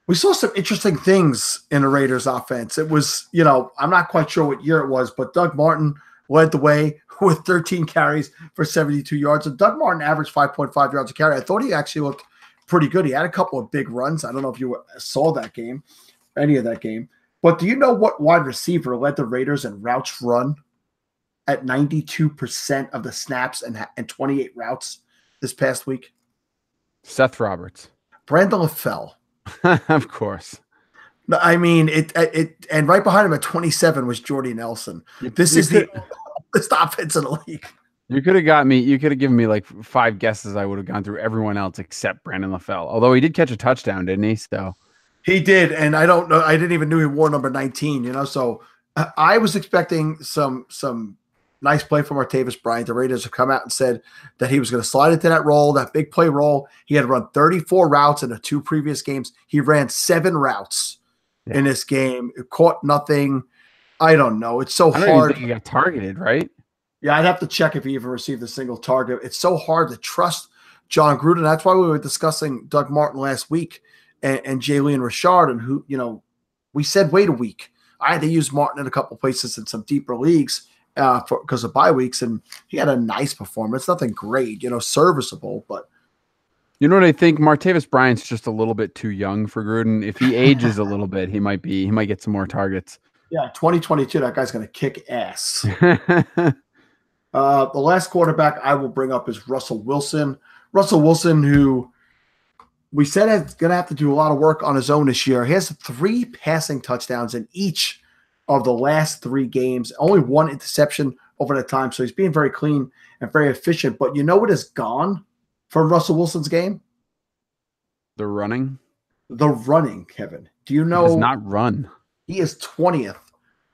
We saw some interesting things in the Raiders offense. It was, I'm not quite sure what year it was, but Doug Martin led the way with 13 carries for 72 yards. And Doug Martin averaged 5.5 yards a carry. I thought he actually looked pretty good. He had a couple of big runs. I don't know if you saw that game, any of that game. But do you know what wide receiver led the Raiders in routes run at 92% of the snaps and 28 routes this past week? Seth Roberts. Brandon LaFell. Of course. I mean, and right behind him at 27 was Jordy Nelson. This is the oldest offense in the league. You could have got me. You could have given me like 5 guesses. I would have gone through everyone else except Brandon LaFell. Although he did catch a touchdown, didn't he? So he did, and I don't know. I didn't even know he wore number 19. So I was expecting some nice play from Martavis Bryant. The Raiders have come out and said that he was going to slide into that role, that big play role. He had run 34 routes in the 2 previous games. He ran 7 routes in this game. It caught nothing. I don't know. It's so hard. He got targeted, right? Yeah, I'd have to check if he even received a single target. It's so hard to trust John Gruden. That's why we were discussing Doug Martin last week and Jalen Richard, and who, we said wait a week. I had to use Martin in a couple places in some deeper leagues because of bye weeks, and he had a nice performance. Nothing great, serviceable, but. You know what I think? Martavis Bryant's just a little bit too young for Gruden. If he ages a little bit, he might get some more targets. Yeah, 2022, that guy's going to kick ass. The last quarterback I will bring up is Russell Wilson. Russell Wilson, who we said is going to have to do a lot of work on his own this year. He has 3 passing touchdowns in each of the last 3 games, only 1 interception over that time. So he's being very clean and very efficient. But you know what is gone from Russell Wilson's game? The running. The running, Kevin. Do you know? He does not run. He is 20th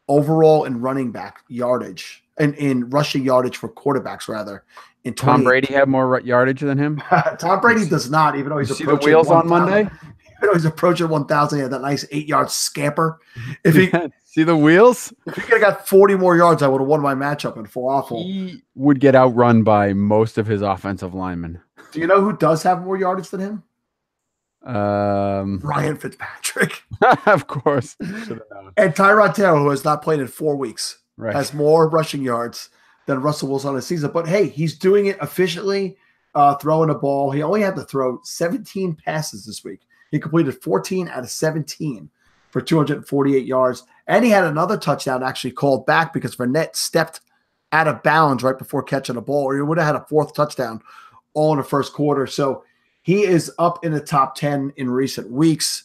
overall in running back yardage and in rushing yardage for quarterbacks, rather. In Tom Brady have more yardage than him? Tom Brady does not, even though he's approaching the wheels 1, on Monday. Even though he's approaching 1,000, he had that nice 8-yard scamper. If he see the wheels, if he could have got 40 more yards, I would have won my matchup in full awful. He would get outrun by most of his offensive linemen. Do you know who does have more yardage than him? Ryan Fitzpatrick. Of course. And Tyrod Taylor, who has not played in 4 weeks, has more rushing yards than Russell Wilson on the season. But hey, he's doing it efficiently, throwing the ball. He only had to throw 17 passes this week. He completed 14 out of 17 for 248 yards. And he had another touchdown actually called back because Fournette stepped out of bounds right before catching the ball, or he would have had a 4th touchdown all in the first quarter. So he is up in the top 10 in recent weeks.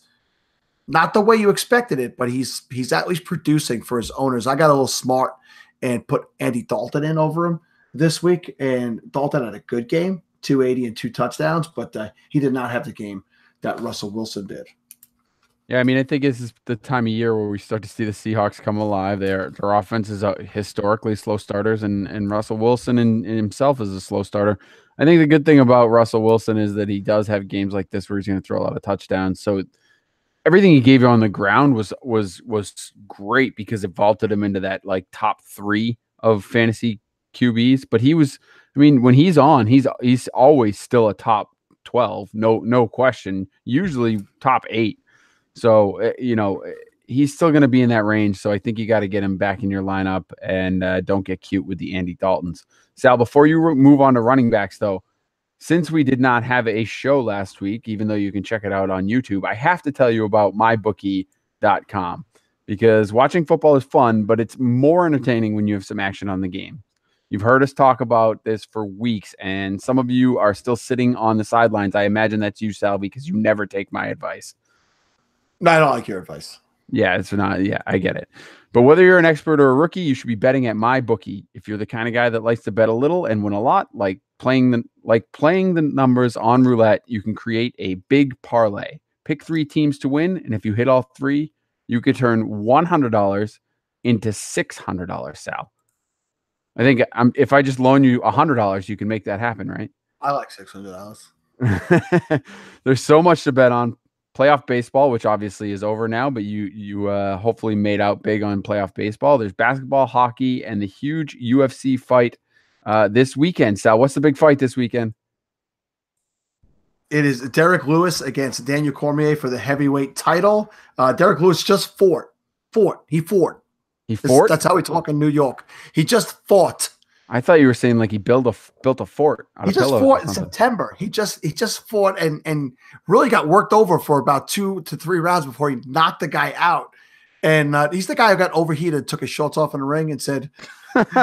Not the way you expected it, but he's at least producing for his owners. I got a little smart and put Andy Dalton in over him this week, and Dalton had a good game, 280 and 2 touchdowns, but he did not have the game that Russell Wilson did. Yeah, I mean, I think this is the time of year where we start to see the Seahawks come alive. Their offense is historically slow starters, and Russell Wilson in himself is a slow starter. I think the good thing about Russell Wilson is that he does have games like this where he's going to throw a lot of touchdowns. So everything he gave you on the ground was great because it vaulted him into that like top 3 of fantasy QBs. But he was, I mean, when he's on, he's always still a top 12, no question. Usually top 8. So he's still going to be in that range. So I think you got to get him back in your lineup and don't get cute with the Andy Daltons. Sal, before you move on to running backs, though, since we did not have a show last week, even though you can check it out on YouTube, I have to tell you about mybookie.com because watching football is fun, but it's more entertaining when you have some action on the game. You've heard us talk about this for weeks, and some of you are still sitting on the sidelines. I imagine that's you, Sal, because you never take my advice. No, I don't like your advice. Yeah, it's not. Yeah, I get it. But whether you're an expert or a rookie, you should be betting at MyBookie. If you're the kind of guy that likes to bet a little and win a lot, like playing the numbers on roulette, you can create a big parlay. Pick 3 teams to win, and if you hit all 3, you could turn $100 into $600. Sal, I think if I just loan you $100, you can make that happen, right? I like $600. There's so much to bet on. Playoff baseball, which obviously is over now, but you hopefully made out big on playoff baseball. There's basketball, hockey, and the huge UFC fight this weekend. Sal, what's the big fight this weekend? It is Derek Lewis against Daniel Cormier for the heavyweight title. Derek Lewis just fought. He fought. That's how we talk in New York. He just fought. I thought you were saying like he built a fort. He just fought in September. He just fought and really got worked over for about 2 to 3 rounds before he knocked the guy out. And he's the guy who got overheated, took his shorts off in the ring, and said,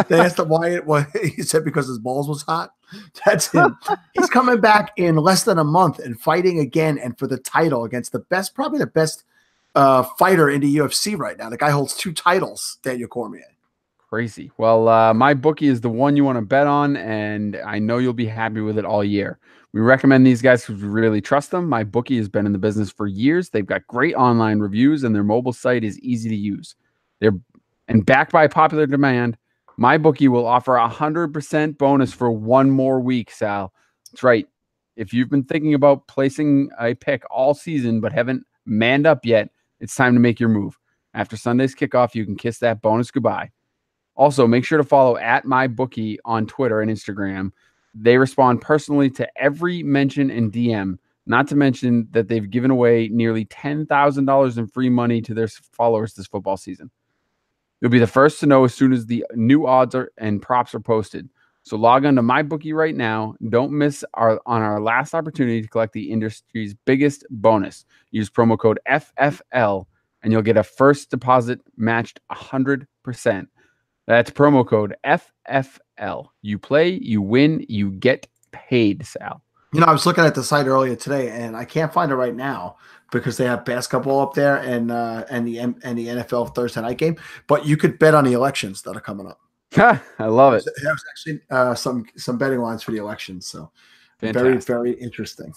They asked him why he said because his balls was hot. That's him. He's coming back in less than a month and fighting again and for the title against the best, probably the best fighter in the UFC right now. The guy holds 2 titles, Daniel Cormier. Crazy. Well, my bookie is the one you want to bet on, and I know you'll be happy with it all year. We recommend these guys because we really trust them. My bookie has been in the business for years. They've got great online reviews, and their mobile site is easy to use. And backed by popular demand, my bookie will offer 100% bonus for 1 more week, Sal. That's right. If you've been thinking about placing a pick all season but haven't manned up yet, it's time to make your move. After Sunday's kickoff, you can kiss that bonus goodbye. Also, make sure to follow @MyBookie on Twitter and Instagram. They respond personally to every mention and DM, not to mention that they've given away nearly $10,000 in free money to their followers this football season. You'll be the first to know as soon as the new odds and props are posted. So log on to MyBookie right now. Don't miss on our last opportunity to collect the industry's biggest bonus. Use promo code FFL, and you'll get a first deposit matched 100%. That's promo code FFL. You play, you win, you get paid, Sal. I was looking at the site earlier today, and I can't find it right now because they have basketball up there and the NFL Thursday night game. But you could bet on the elections that are coming up. I love it. There's actually some betting lines for the elections. So fantastic. Very, very interesting.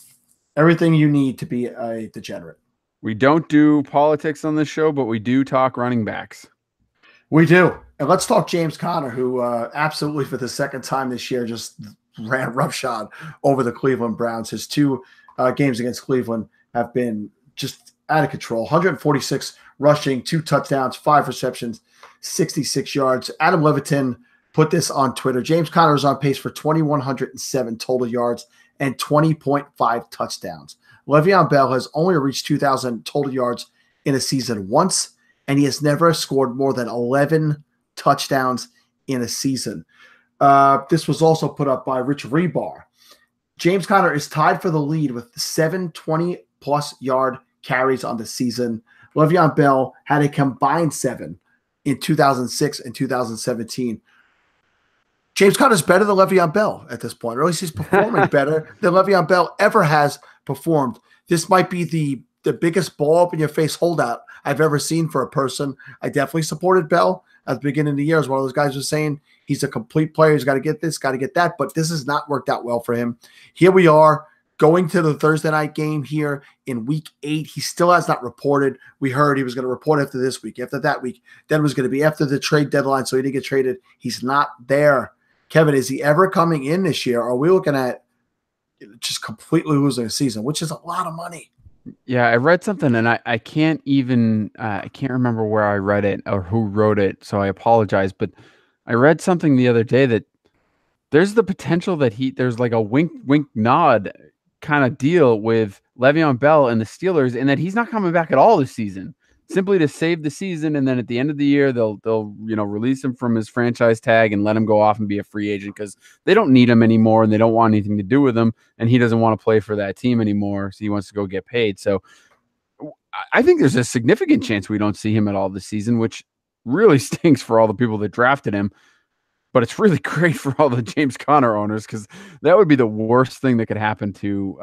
Everything you need to be a degenerate. We don't do politics on this show, but we do talk running backs. We do. And let's talk James Conner, who absolutely for the second time this year just ran roughshod over the Cleveland Browns. His 2 games against Cleveland have been just out of control. 146 rushing, 2 touchdowns, 5 receptions, 66 yards. Adam Levitin put this on Twitter. James Conner is on pace for 2,107 total yards and 20.5 touchdowns. Le'Veon Bell has only reached 2,000 total yards in a season once, and he has never scored more than 11 touchdowns in a season. This was also put up by Rich Rebar. James Conner is tied for the lead with 7 20-plus yard carries on the season. Le'Veon Bell had a combined 7 in 2006 and 2017. James Conner is better than Le'Veon Bell at this point, or at least he's performing better than Le'Veon Bell ever has performed. This might be the biggest ball up in your face holdout I've ever seen for a person. I definitely supported Bell at the beginning of the year as one of those guys was saying he's a complete player. He's got to get this, got to get that, but this has not worked out well for him. Here we are going to the Thursday night game here in week 8. He still has not reported. We heard he was going to report after this week, after that week. Then it was going to be after the trade deadline, so he didn't get traded. He's not there. Kevin, is he ever coming in this year? Or are we looking at just completely losing a season, which is a lot of money? Yeah, I read something, and I can't even I can't remember where I read it or who wrote it, so I apologize. But I read something the other day that there's the potential that there's like a wink, nod kind of deal with Le'Veon Bell and the Steelers, and that he's not coming back at all this season, simply to save the season, and then at the end of the year they'll release him from his franchise tag and let him go off and be a free agent because they don't need him anymore and they don't want anything to do with him, and he doesn't want to play for that team anymore, so he wants to go get paid. So I think there's a significant chance we don't see him at all this season, which really stinks for all the people that drafted him. But it's really great for all the James Conner owners because that would be the worst thing that could happen to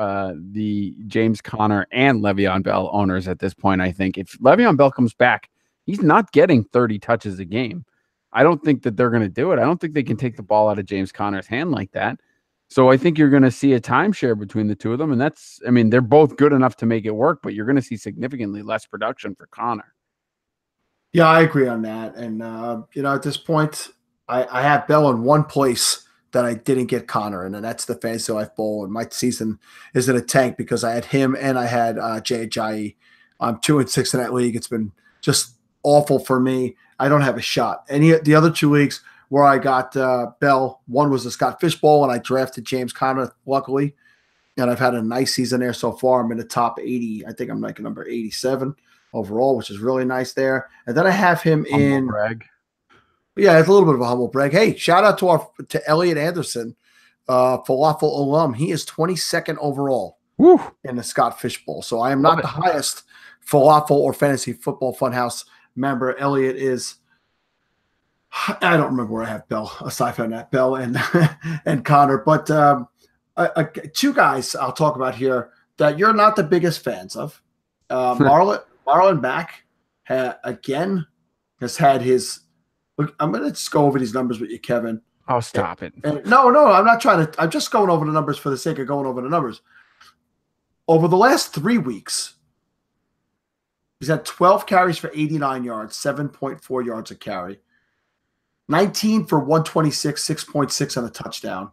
the James Conner and Le'Veon Bell owners at this point. I think if Le'Veon Bell comes back, he's not getting 30 touches a game. I don't think that they're going to do it. I don't think they can take the ball out of James Conner's hand like that. So I think you're going to see a timeshare between the two of them. And they're both good enough to make it work, but you're going to see significantly less production for Conner. Yeah, I agree on that. And, at this point, I have Bell in one place that I didn't get Conner in, and that's the Fantasy Life Bowl. And my season is in a tank because I had him and I had Jay Ajayi. I'm 2-6 in that league. It's been just awful for me. I don't have a shot. The other 2 leagues where I got Bell, one was the Scott Fish Bowl, and I drafted James Conner, luckily. And I've had a nice season there so far. I'm in the top 80. I think I'm like number 87 overall, which is really nice there. And then I have him in – brag. Yeah, it's a little bit of a humble brag. Hey, shout out to Elliot Anderson, Falafel alum. He is 22nd overall in the Scott Fish Bowl. So I am not the highest Falafel or Fantasy Football Funhouse member. Elliot is I don't remember where I have Bell, aside from that, Bell and and Connor. But two guys I'll talk about here that you're not the biggest fans of. Marlon Mack again has had his. Look, I'm going to just go over these numbers with you, Kevin. Oh, stop it. No, I'm not trying to. I'm just going over the numbers for the sake of going over the numbers. Over the last 3 weeks, he's had 12 carries for 89 yards, 7.4 yards a carry. 19 for 126, 6.6 on a touchdown.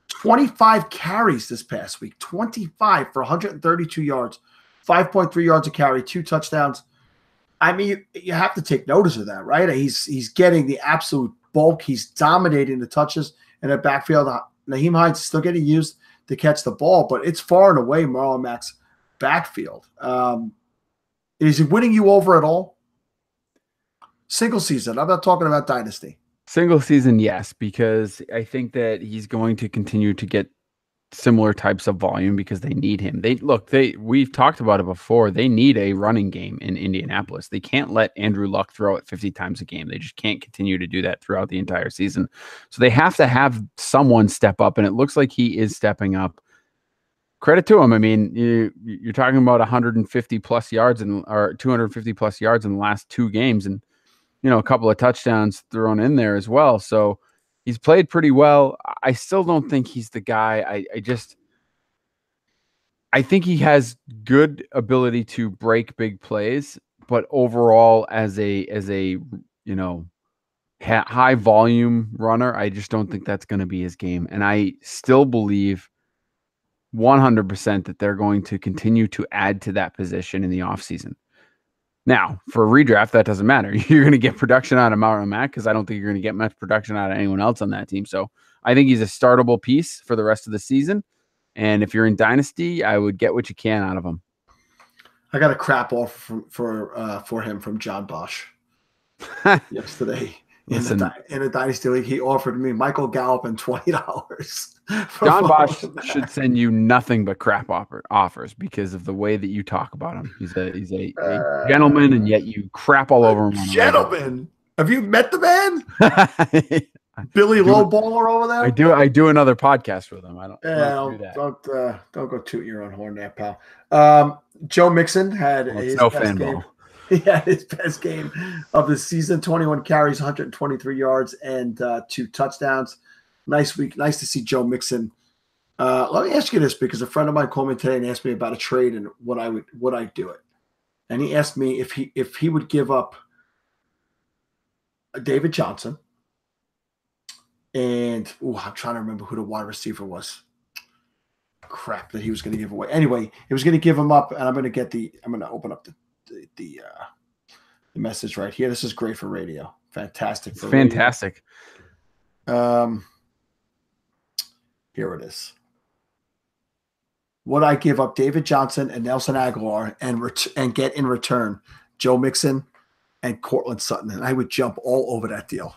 25 carries this past week, 25 for 132 yards, 5.3 yards a carry, 2 touchdowns. I mean, you have to take notice of that, right? He's getting the absolute bulk. He's dominating the touches in the backfield. Nyheim Hines is still getting used to catch the ball, but it's far and away Marlon Mack's backfield. Is he winning you over at all? Single season. I'm not talking about dynasty. Single season, yes, because I think that he's going to continue to get similar types of volume because they need him. We've talked about it before. They need a running game in Indianapolis. They can't let Andrew Luck throw it 50 times a game. They just can't continue to do that throughout the entire season. So they have to have someone step up, and it looks like he is stepping up. Credit to him. I mean, you're talking about 150 plus yards or 250 plus yards in the last 2 games, and a couple of touchdowns thrown in there as well. So he's played pretty well. I still don't think he's the guy. I think he has good ability to break big plays, but overall as a high volume runner, I just don't think that's going to be his game. And I still believe 100% that they're going to continue to add to that position in the offseason. Now, for a redraft, that doesn't matter. You're going to get production out of Marlon Mack because I don't think you're going to get much production out of anyone else on that team. So I think he's a startable piece for the rest of the season. And if you're in Dynasty, I would get what you can out of him. I got a crap offer for him from John Bosch yesterday. In a Dynasty League, he offered me Michael Gallup and $20. John Bosch should send you nothing but crap offers because of the way that you talk about him. He's a gentleman, and yet you crap all over him. Gentleman, have you met the man? Billy Lowballer over there. I do another podcast with him. I don't. Do that. Don't go tooting your own horn there, pal. Joe Mixon had his best game. He had his best game of the season, 21 carries, 123 yards, and 2 touchdowns. Nice week. Nice to see Joe Mixon. Let me ask you this, because a friend of mine called me today and asked me about a trade and would I do it. And he asked me if he would give up David Johnson. And I'm trying to remember who the wide receiver was. Crap, that he was going to give away. Anyway, he was going to give him up, and I'm going to open up the message right here. This is great for radio. Fantastic. For fantastic. Radio. Here it is. Would I give up David Johnson and Nelson Aguilar and get in return Joe Mixon and Cortland Sutton? And I would jump all over that deal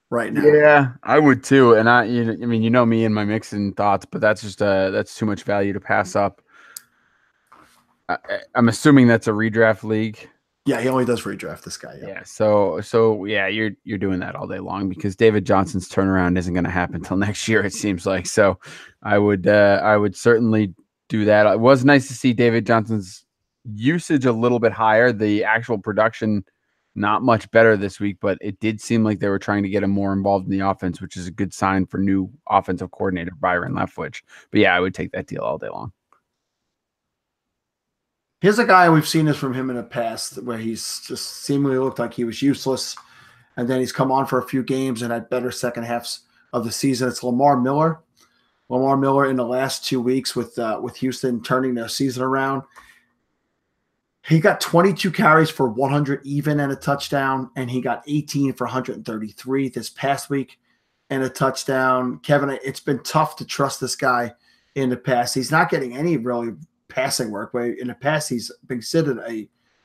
right now. Yeah, I would too. And I mean, me and my Mixon thoughts, but that's just that's too much value to pass up. I'm assuming that's a redraft league. Yeah, he only does redraft, this guy. Yeah. So yeah, you're doing that all day long because David Johnson's turnaround isn't going to happen until next year, it seems like. So I would certainly do that. It was nice to see David Johnson's usage a little bit higher. The actual production not much better this week, but it did seem like they were trying to get him more involved in the offense, which is a good sign for new offensive coordinator Byron Leftwich. But yeah, I would take that deal all day long. Here's a guy, we've seen this from him in the past, where he's just seemingly looked like he was useless, and then he's come on for a few games and had better second halves of the season. It's Lamar Miller. Lamar Miller in the last 2 weeks with Houston turning their season around. He got 22 carries for 100 even and a touchdown, and he got 18 for 133 this past week and a touchdown. Kevin, it's been tough to trust this guy in the past. He's not getting any really passing work, but in the past he's been considered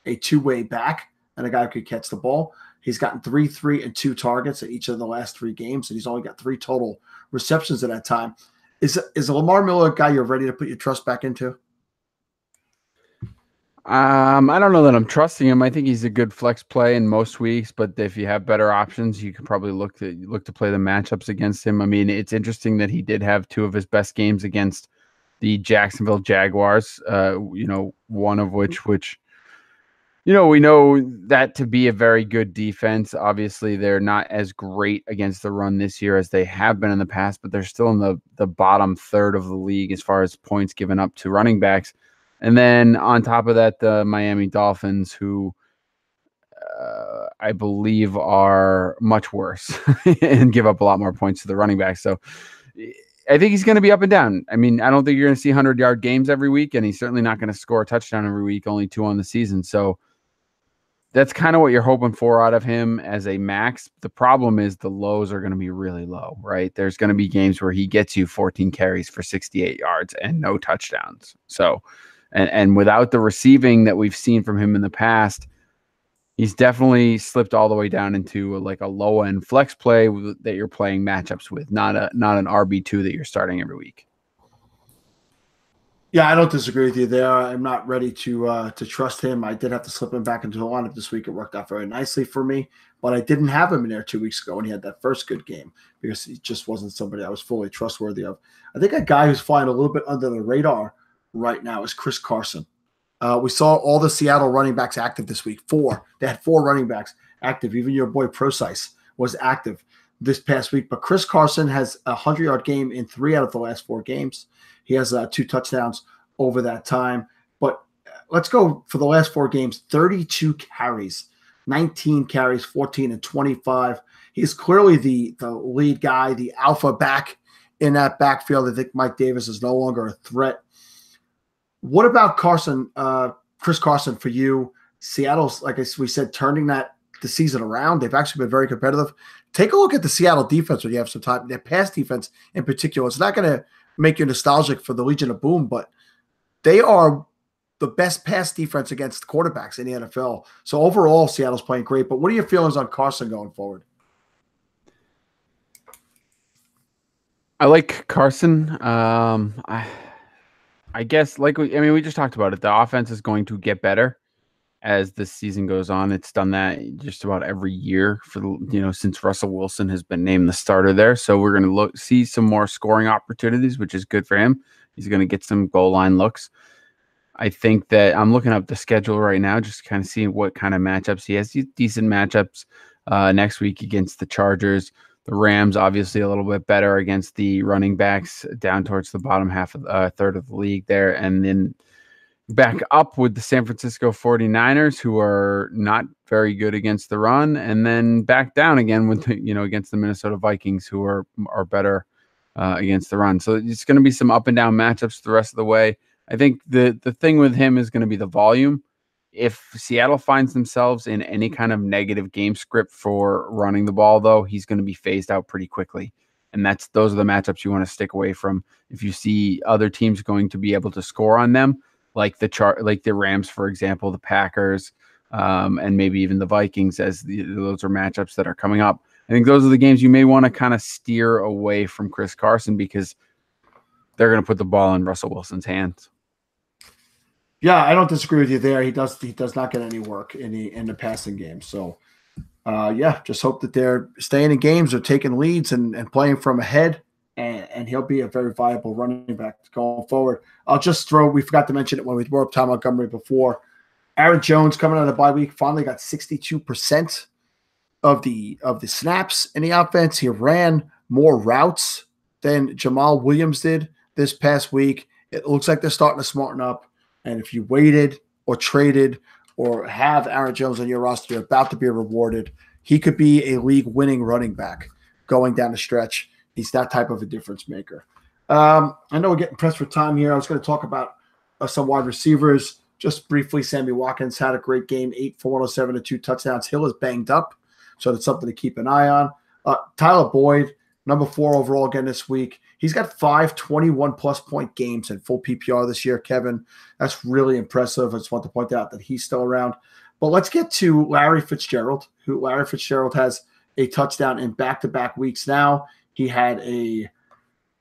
a two-way back and a guy who could catch the ball. He's gotten 3 and 2 targets in each of the last 3 games, and he's only got 3 total receptions at that time. Is Lamar Miller a guy you're ready to put your trust back into? I don't know that I'm trusting him. I think he's a good flex play in most weeks, but if you have better options, you could probably look to play the matchups against him. I mean, it's interesting that he did have two of his best games against the Jacksonville Jaguars. One of which we know that to be a very good defense. Obviously, they're not as great against the run this year as they have been in the past, but they're still in the bottom third of the league as far as points given up to running backs. And then on top of that, the Miami Dolphins, who I believe are much worse and give up a lot more points to the running back. So I think he's going to be up and down. I mean, I don't think you're going to see 100-yard games every week, and he's certainly not going to score a touchdown every week, only 2 on the season. So that's kind of what you're hoping for out of him as a max. The problem is the lows are going to be really low, right? There's going to be games where he gets you 14 carries for 68 yards and no touchdowns. So And without the receiving that we've seen from him in the past, he's definitely slipped all the way down into a low end flex play that you're playing matchups with, not an RB2 that you're starting every week. Yeah, I don't disagree with you there. I'm not ready to trust him. I did have to slip him back into the lineup this week. It worked out very nicely for me, but I didn't have him in there 2 weeks ago when he had that first good game because he just wasn't somebody I was fully trustworthy of. I think a guy who's flying a little bit under the radar right now is Chris Carson. We saw all the Seattle running backs active this week. 4. They had 4 running backs active. Even your boy Procise was active this past week. But Chris Carson has a 100-yard game in 3 out of the last 4 games. He has 2 touchdowns over that time. But let's go for the last 4 games. 32 carries, 19 carries, 14 and 25. He's clearly the lead guy, the alpha back in that backfield. I think Mike Davis is no longer a threat. What about Carson, Chris Carson for you? Seattle's, like we said, turning the season around. They've actually been very competitive. Take a look at the Seattle defense when you have some time. Their pass defense in particular. It's not going to make you nostalgic for the Legion of Boom, but they are the best pass defense against quarterbacks in the NFL. So overall, Seattle's playing great. But what are your feelings on Carson going forward? I like Carson. I guess we just talked about it. The offense is going to get better as this season goes on. It's done that just about every year since Russell Wilson has been named the starter there. So we're going to see some more scoring opportunities, which is good for him. He's going to get some goal line looks. I think that I'm looking up the schedule right now, just kind of seeing what kind of matchups he has. Decent matchups next week against the Chargers. The Rams, obviously, a little bit better against the running backs down towards the bottom half of third of the league there. And then back up with the San Francisco 49ers, who are not very good against the run. And then back down again with against the Minnesota Vikings, who are better against the run. So it's going to be some up and down matchups the rest of the way. I think the thing with him is going to be the volume. If Seattle finds themselves in any kind of negative game script for running the ball, though, he's going to be phased out pretty quickly. And those are the matchups you want to stick away from. If you see other teams going to be able to score on them, like the Rams, for example, the Packers, and maybe even the Vikings, as those are matchups that are coming up. I think those are the games you may want to kind of steer away from Chris Carson because they're going to put the ball in Russell Wilson's hands. Yeah, I don't disagree with you there. He does not get any work in the passing game. So, just hope that they're staying in games or taking leads and playing from ahead, and he'll be a very viable running back going forward. I'll just we forgot to mention it when we brought up Ty Montgomery before. Aaron Jones coming out of the bye week finally got 62% of the snaps in the offense. He ran more routes than Jamal Williams did this past week. It looks like they're starting to smarten up. And if you waited or traded or have Aaron Jones on your roster, you're about to be rewarded. He could be a league-winning running back going down the stretch. He's that type of a difference maker. I know we're getting pressed for time here. I was going to talk about some wide receivers. Just briefly, Sammy Watkins had a great game, 8 for 107 and 2 touchdowns. Hill is banged up, so that's something to keep an eye on. Tyler Boyd, number 4 overall again this week. He's got 5 21-plus point games in full PPR this year, Kevin. That's really impressive. I just want to point out that he's still around. But let's get to Larry Fitzgerald, who Larry Fitzgerald has a touchdown in back-to-back weeks now. He had a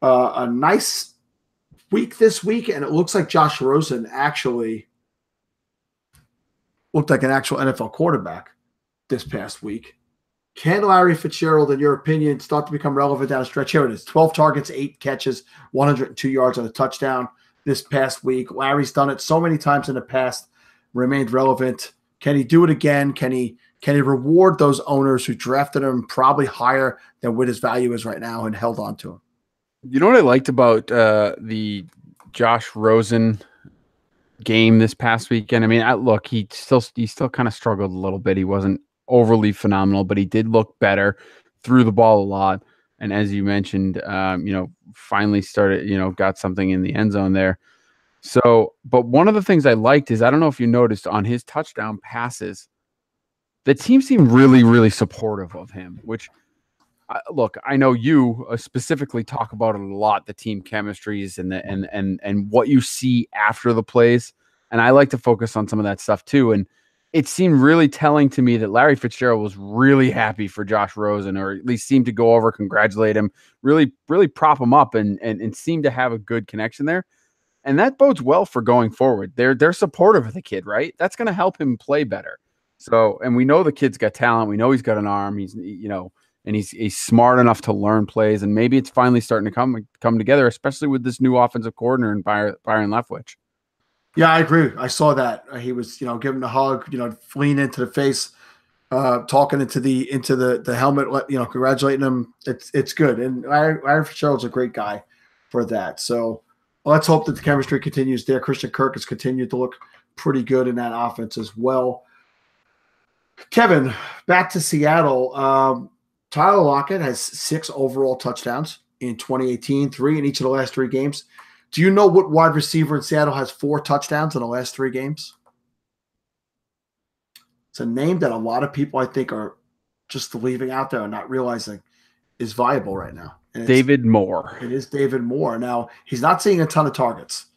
nice week this week, and it looks like Josh Rosen actually looked like an actual NFL quarterback this past week. Can Larry Fitzgerald, in your opinion, start to become relevant down the stretch? Here it is: 12 targets, 8 catches, 102 yards, and a touchdown this past week. Larry's done it so many times in the past, remained relevant. Can he do it again? Can he reward those owners who drafted him probably higher than what his value is right now and held on to him? You know what I liked about the Josh Rosen game this past weekend? I mean, look, he still kind of struggled a little bit. He wasn't overly phenomenal, but he did look better, threw the ball a lot. And as you mentioned, finally started, got something in the end zone there. So, but one of the things I liked is, I don't know if you noticed on his touchdown passes, the team seemed really, really supportive of him, which, look, I know you specifically talk about it a lot, the team chemistries and what you see after the plays. And I like to focus on some of that stuff too. And it seemed really telling to me that Larry Fitzgerald was really happy for Josh Rosen, or at least seemed to go over, congratulate him, really, really prop him up and seemed to have a good connection there. And that bodes well for going forward. They're supportive of the kid, right? That's going to help him play better. So, and we know the kid's got talent. We know he's got an arm. He's, and he's smart enough to learn plays. And maybe it's finally starting to come together, especially with this new offensive coordinator in Byron Leftwich. Yeah, I agree. I saw that. He was, giving a hug, leaning into the face, talking into the helmet, congratulating him. It's good. And Larry Fitzgerald's a great guy for that. So let's hope that the chemistry continues there. Christian Kirk has continued to look pretty good in that offense as well. Kevin, back to Seattle. Tyler Lockett has 6 overall touchdowns in 2018, 3 in each of the last 3 games. Do you know what wide receiver in Seattle has 4 touchdowns in the last 3 games? It's a name that a lot of people, I think, are just leaving out there and not realizing is viable right now. And David Moore. It is David Moore. Now, he's not seeing a ton of targets.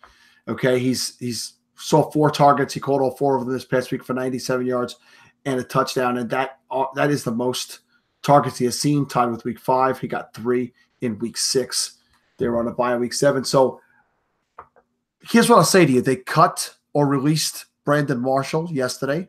Okay, he's saw 4 targets. He caught all 4 of them this past week for 97 yards and a touchdown. And that is the most targets he has seen, tied with week 5. He got 3 in week 6. They were on a bye in week 7. So here's what I'll say to you. They cut or released Brandon Marshall yesterday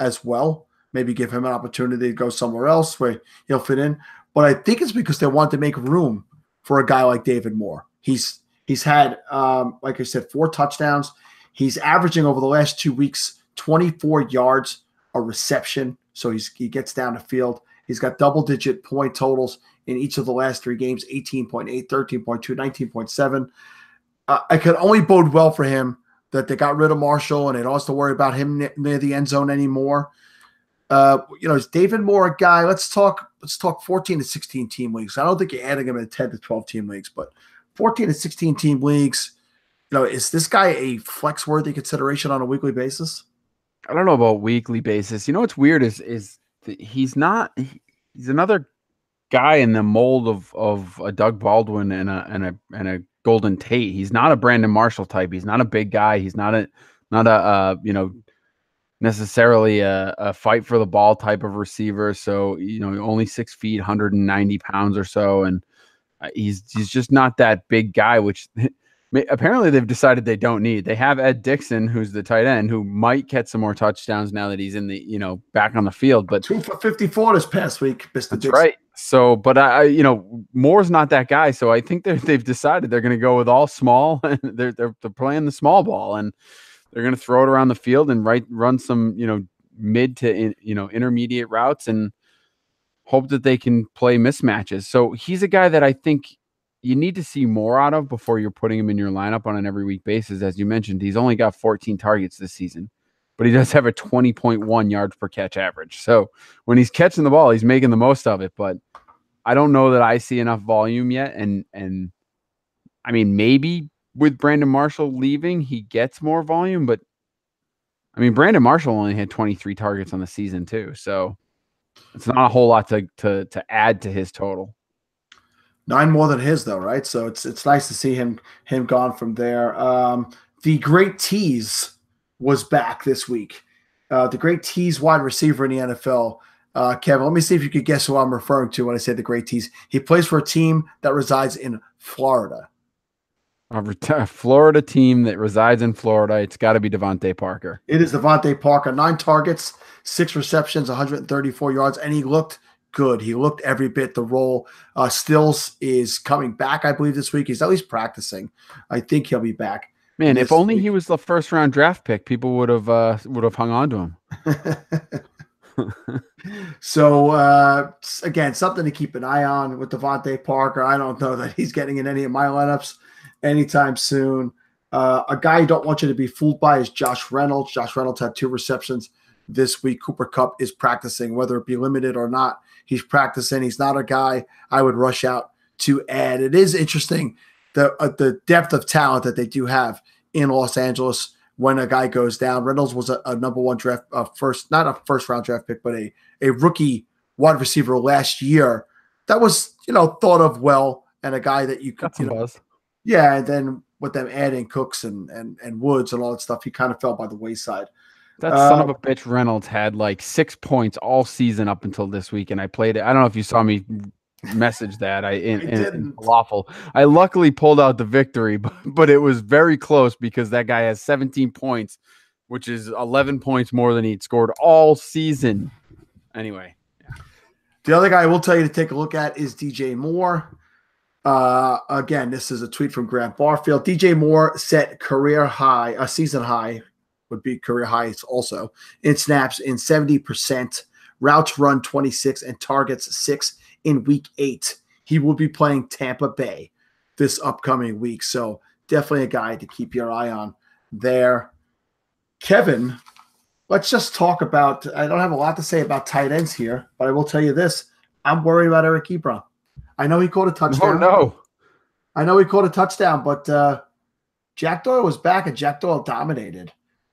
as well. Maybe give him an opportunity to go somewhere else where he'll fit in. But I think it's because they want to make room for a guy like David Moore. He's had, like I said, 4 touchdowns. He's averaging over the last 2 weeks 24 yards a reception. So he gets down the field. He's got double-digit point totals in each of the last 3 games, 18.8, 13.2, 19.7. I could only bode well for him that they got rid of Marshall and they don't have to worry about him near the end zone anymore. Is David Moore a guy? Let's talk 14 to 16 team leagues. I don't think you're adding him in 10 to 12 team leagues, but 14 to 16 team leagues, is this guy a flex-worthy consideration on a weekly basis? I don't know about weekly basis. What's weird is he's another guy in the mold of a Doug Baldwin and a Golden Tate. He's not a Brandon Marshall type. He's not a big guy. He's not a necessarily a fight for the ball type of receiver. So, only 6 feet, 190 pounds or so. And he's just not that big guy, which apparently they've decided they don't need. They have Ed Dixon, who's the tight end, who might catch some more touchdowns now that he's in the, back on the field. But 2 for 54 this past week, Mr. That's Dixon. Right. So, but Moore's not that guy. So I think they've decided they're going to go with all small, and they're playing the small ball, and they're going to throw it around the field and run some, mid to intermediate routes and hope that they can play mismatches. So he's a guy that I think you need to see more out of before you're putting him in your lineup on an every week basis. As you mentioned, he's only got 14 targets this season, but he does have a 20.1 yards per catch average. So when he's catching the ball, he's making the most of it. But I don't know that I see enough volume yet. And I mean, maybe with Brandon Marshall leaving, he gets more volume. But I mean, Brandon Marshall only had 23 targets on the season too. So it's not a whole lot to add to his total. 9 more than his though, right? So it's nice to see him gone from there. The great tease was back this week. The great tease wide receiver in the NFL. Kevin, let me see if you could guess who I'm referring to when I say the great tease. He plays for a team that resides in Florida. A Florida team that resides in Florida. It's got to be Devontae Parker. It is Devontae Parker. 9 targets, 6 receptions, 134 yards, and he looked good. He looked every bit the role. Stills is coming back, I believe, this week. He's at least practicing. I think he'll be back. Man, if only he was the first round draft pick, people would have hung on to him. So again, something to keep an eye on with Devontae Parker. I don't know that he's getting in any of my lineups anytime soon. A guy you don't want you to be fooled by is Josh Reynolds. Josh Reynolds had 2 receptions this week. Cooper Kupp is practicing, whether it be limited or not. He's practicing. He's not a guy I would rush out to add. It is interesting the depth of talent that they do have in Los Angeles when a guy goes down. Reynolds was a number 1 draft, not a first round draft pick, but a rookie wide receiver last year that was, thought of well, and a guy that you could, yeah. And then with them adding Cooks and Woods and all that stuff, he kind of fell by the wayside. That son of a bitch Reynolds had like 6 points all season up until this week, and I played it. I don't know if you saw me message that. In Falafel. I luckily pulled out the victory, but it was very close because that guy has 17 points, which is 11 points more than he'd scored all season. Anyway, yeah. The other guy I will tell you to take a look at is DJ Moore. Again, this is a tweet from Grant Barfield. DJ Moore set a season high, would be career highs also, in snaps in 70%, routes run 26, and targets 6 in week 8. He will be playing Tampa Bay this upcoming week. So definitely a guy to keep your eye on there. Kevin, let's just talk about, I don't have a lot to say about tight ends here, but I will tell you this. I'm worried about Eric Ebron. I know he caught a touchdown. Oh, no. I know he caught a touchdown, but Jack Doyle was back and Jack Doyle dominated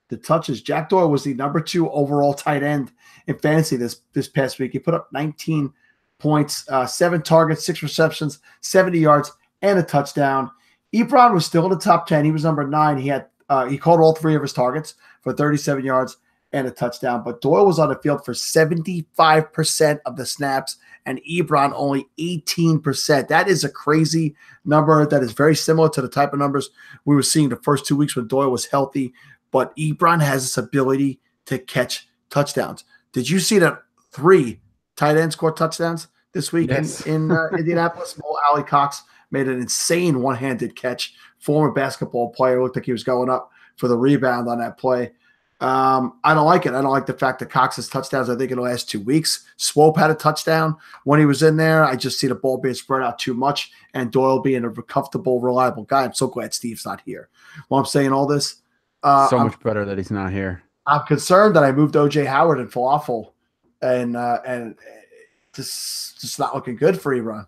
the touches. Jack Doyle was the number 2 overall tight end in fantasy this past week. He put up 19 points, 7 targets, 6 receptions, 70 yards, and a touchdown. Ebron was still in the top 10. He was number 9. He caught all 3 of his targets for 37 yards and a touchdown. But Doyle was on the field for 75% of the snaps, and Ebron only 18%. That is a crazy number. That is very similar to the type of numbers we were seeing the first 2 weeks when Doyle was healthy. But Ebron has this ability to catch touchdowns. Did you see that 3 tight ends scored touchdowns this week in Indianapolis? Mo Alley-Cox made an insane one-handed catch. Former basketball player, looked like he was going up for the rebound on that play. I don't like it. I don't like the fact that Cox's touchdowns, I think, in the last 2 weeks. Swope had a touchdown when he was in there. I just see the ball being spread out too much and Doyle being a comfortable, reliable guy. I'm so glad Steve's not here. While I'm saying all this, much better that he's not here. I'm concerned that I moved OJ Howard and Falafel, and just not looking good for Ebron.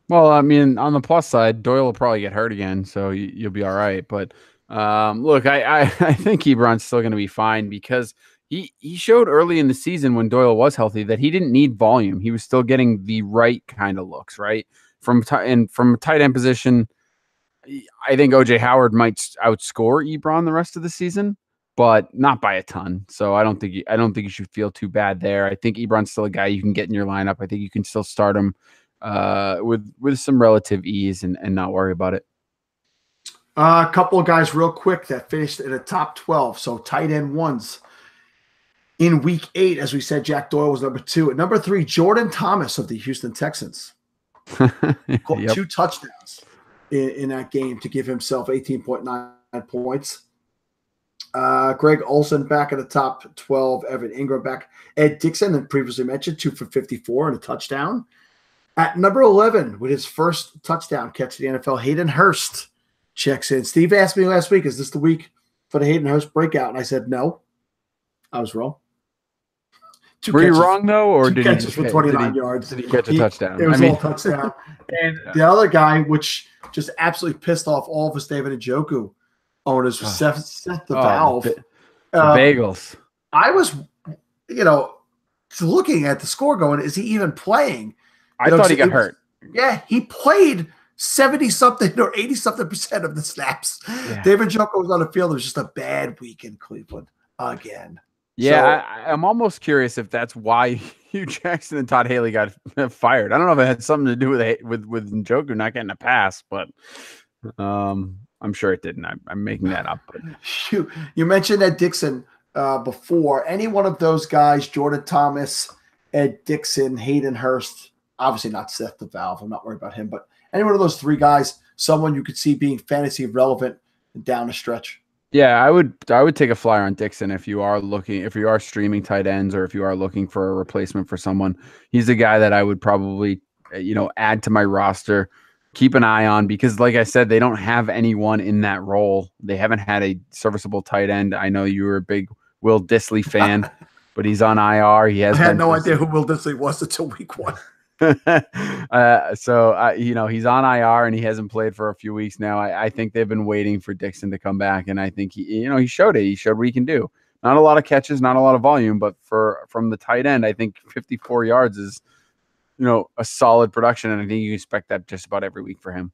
Well, I mean, on the plus side, Doyle will probably get hurt again, so you'll be all right. But look, I think Ebron's still going to be fine because he showed early in the season when Doyle was healthy that he didn't need volume. He was still getting the right kind of looks, right? From a tight end position, I think OJ Howard might outscore Ebron the rest of the season, but not by a ton. So I don't think you should feel too bad there. I think Ebron's still a guy you can get in your lineup. I think you can still start him with some relative ease and not worry about it. A couple of guys real quick that finished in the top 12. So tight end ones in week 8, as we said, Jack Doyle was number 2. At number 3, Jordan Thomas of the Houston Texans. Yep. 2 touchdowns in that game to give himself 18.9 points. Greg Olsen back at the top 12. Evan Ingram back. Ed Dixon, that previously mentioned, 2 for 54 and a touchdown. At number 11, with his first touchdown catch in the NFL, Hayden Hurst checks in. Steve asked me last week, is this the week for the Hayden Hurst breakout? And I said, no. I was wrong. Were you wrong, though? Or did he catches for 29 yards? Did he catch a touchdown? It was all touchdown. And the other guy, which just absolutely pissed off all of us David Njoku owners, was Seth the Valve. The bagels. I was, looking at the score going, is he even playing? I thought he got hurt. Yeah, he played 70-something or 80-something% of the snaps. Yeah. David Njoku was on the field. It was just a bad week in Cleveland again. Yeah, so, I'm almost curious if that's why Hugh Jackson and Todd Haley got fired. I don't know if it had something to do with Njoku not getting a pass, but I'm sure it didn't. I'm making that up. But. You mentioned Ed Dickson before. Any one of those guys, Jordan Thomas, Ed Dickson, Hayden Hurst, obviously not Seth the Valve. I'm not worried about him, but any one of those three guys, someone you could see being fantasy relevant down the stretch. Yeah, I would take a flyer on Dickson if you are streaming tight ends, or if you are looking for a replacement for someone. He's a guy that I would probably, add to my roster, keep an eye on, because like I said, they don't have anyone in that role. They haven't had a serviceable tight end. I know you were a big Will Dissly fan, but he's on IR. I had no idea who Will Dissly was until week 1. So he's on IR and he hasn't played for a few weeks now. I think they've been waiting for Dickson to come back, and I think he showed it. He showed what he can do. Not a lot of catches, not a lot of volume, but from the tight end, I think 54 yards is a solid production, and I think you expect that just about every week for him.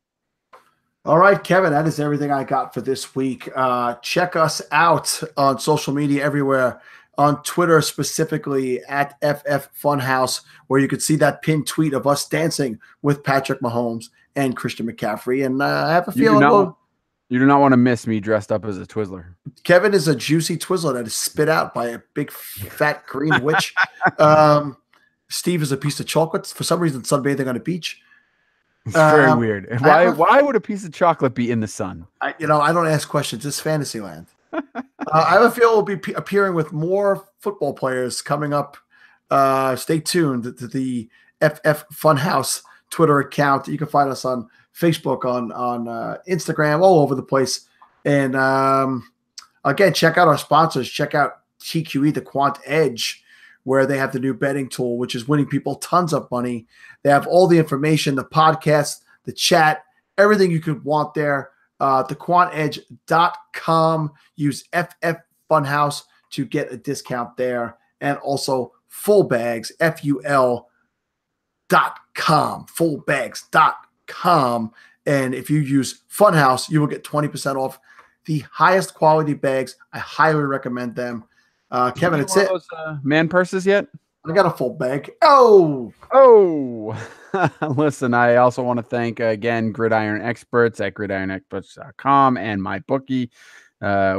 All right, Kevin, that is everything I got for this week. Check us out on social media everywhere. On Twitter, specifically at FF Funhouse, where you could see that pinned tweet of us dancing with Patrick Mahomes and Christian McCaffrey. And I have a feeling you do not want to miss me dressed up as a Twizzler. Kevin is a juicy Twizzler that is spit out by a big fat green witch. Steve is a piece of chocolate. For some reason, sunbathing on a beach. It's very weird. Why would a piece of chocolate be in the sun? I don't ask questions. It's Fantasyland. I have a feel we'll be appearing with more football players coming up. Stay tuned to the FF Funhouse Twitter account. You can find us on Facebook, on Instagram, all over the place. And again, check out our sponsors. Check out TQE, the Quant Edge, where they have the new betting tool, which is winning people tons of money. They have all the information, the podcast, the chat, everything you could want there. thequantedge.com. Use FF Funhouse to get a discount there. And also Fullbags, FUL.com, fullbags.com. And if you use Funhouse, you will get 20% off the highest quality bags. I highly recommend them. Kevin, it's it. Those, man purses yet? I got a full bag. Oh. Listen, I also want to thank again Gridiron Experts at gridironexperts.com and MyBookie.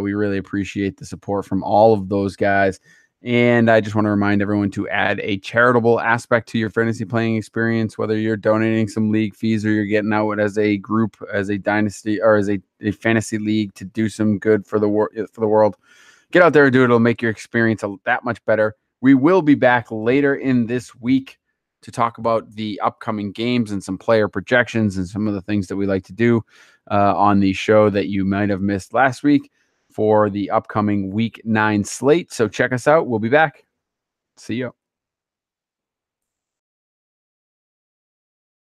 We really appreciate the support from all of those guys. And I just want to remind everyone to add a charitable aspect to your fantasy playing experience, whether you're donating some league fees or you're getting out as a group, as a dynasty, or as a fantasy league to do some good for the world. Get out there and do it. It'll make your experience that much better. We will be back later in this week to talk about the upcoming games and some player projections and some of the things that we like to do on the show that you might have missed last week for the upcoming Week 9 slate. So check us out. We'll be back. See you.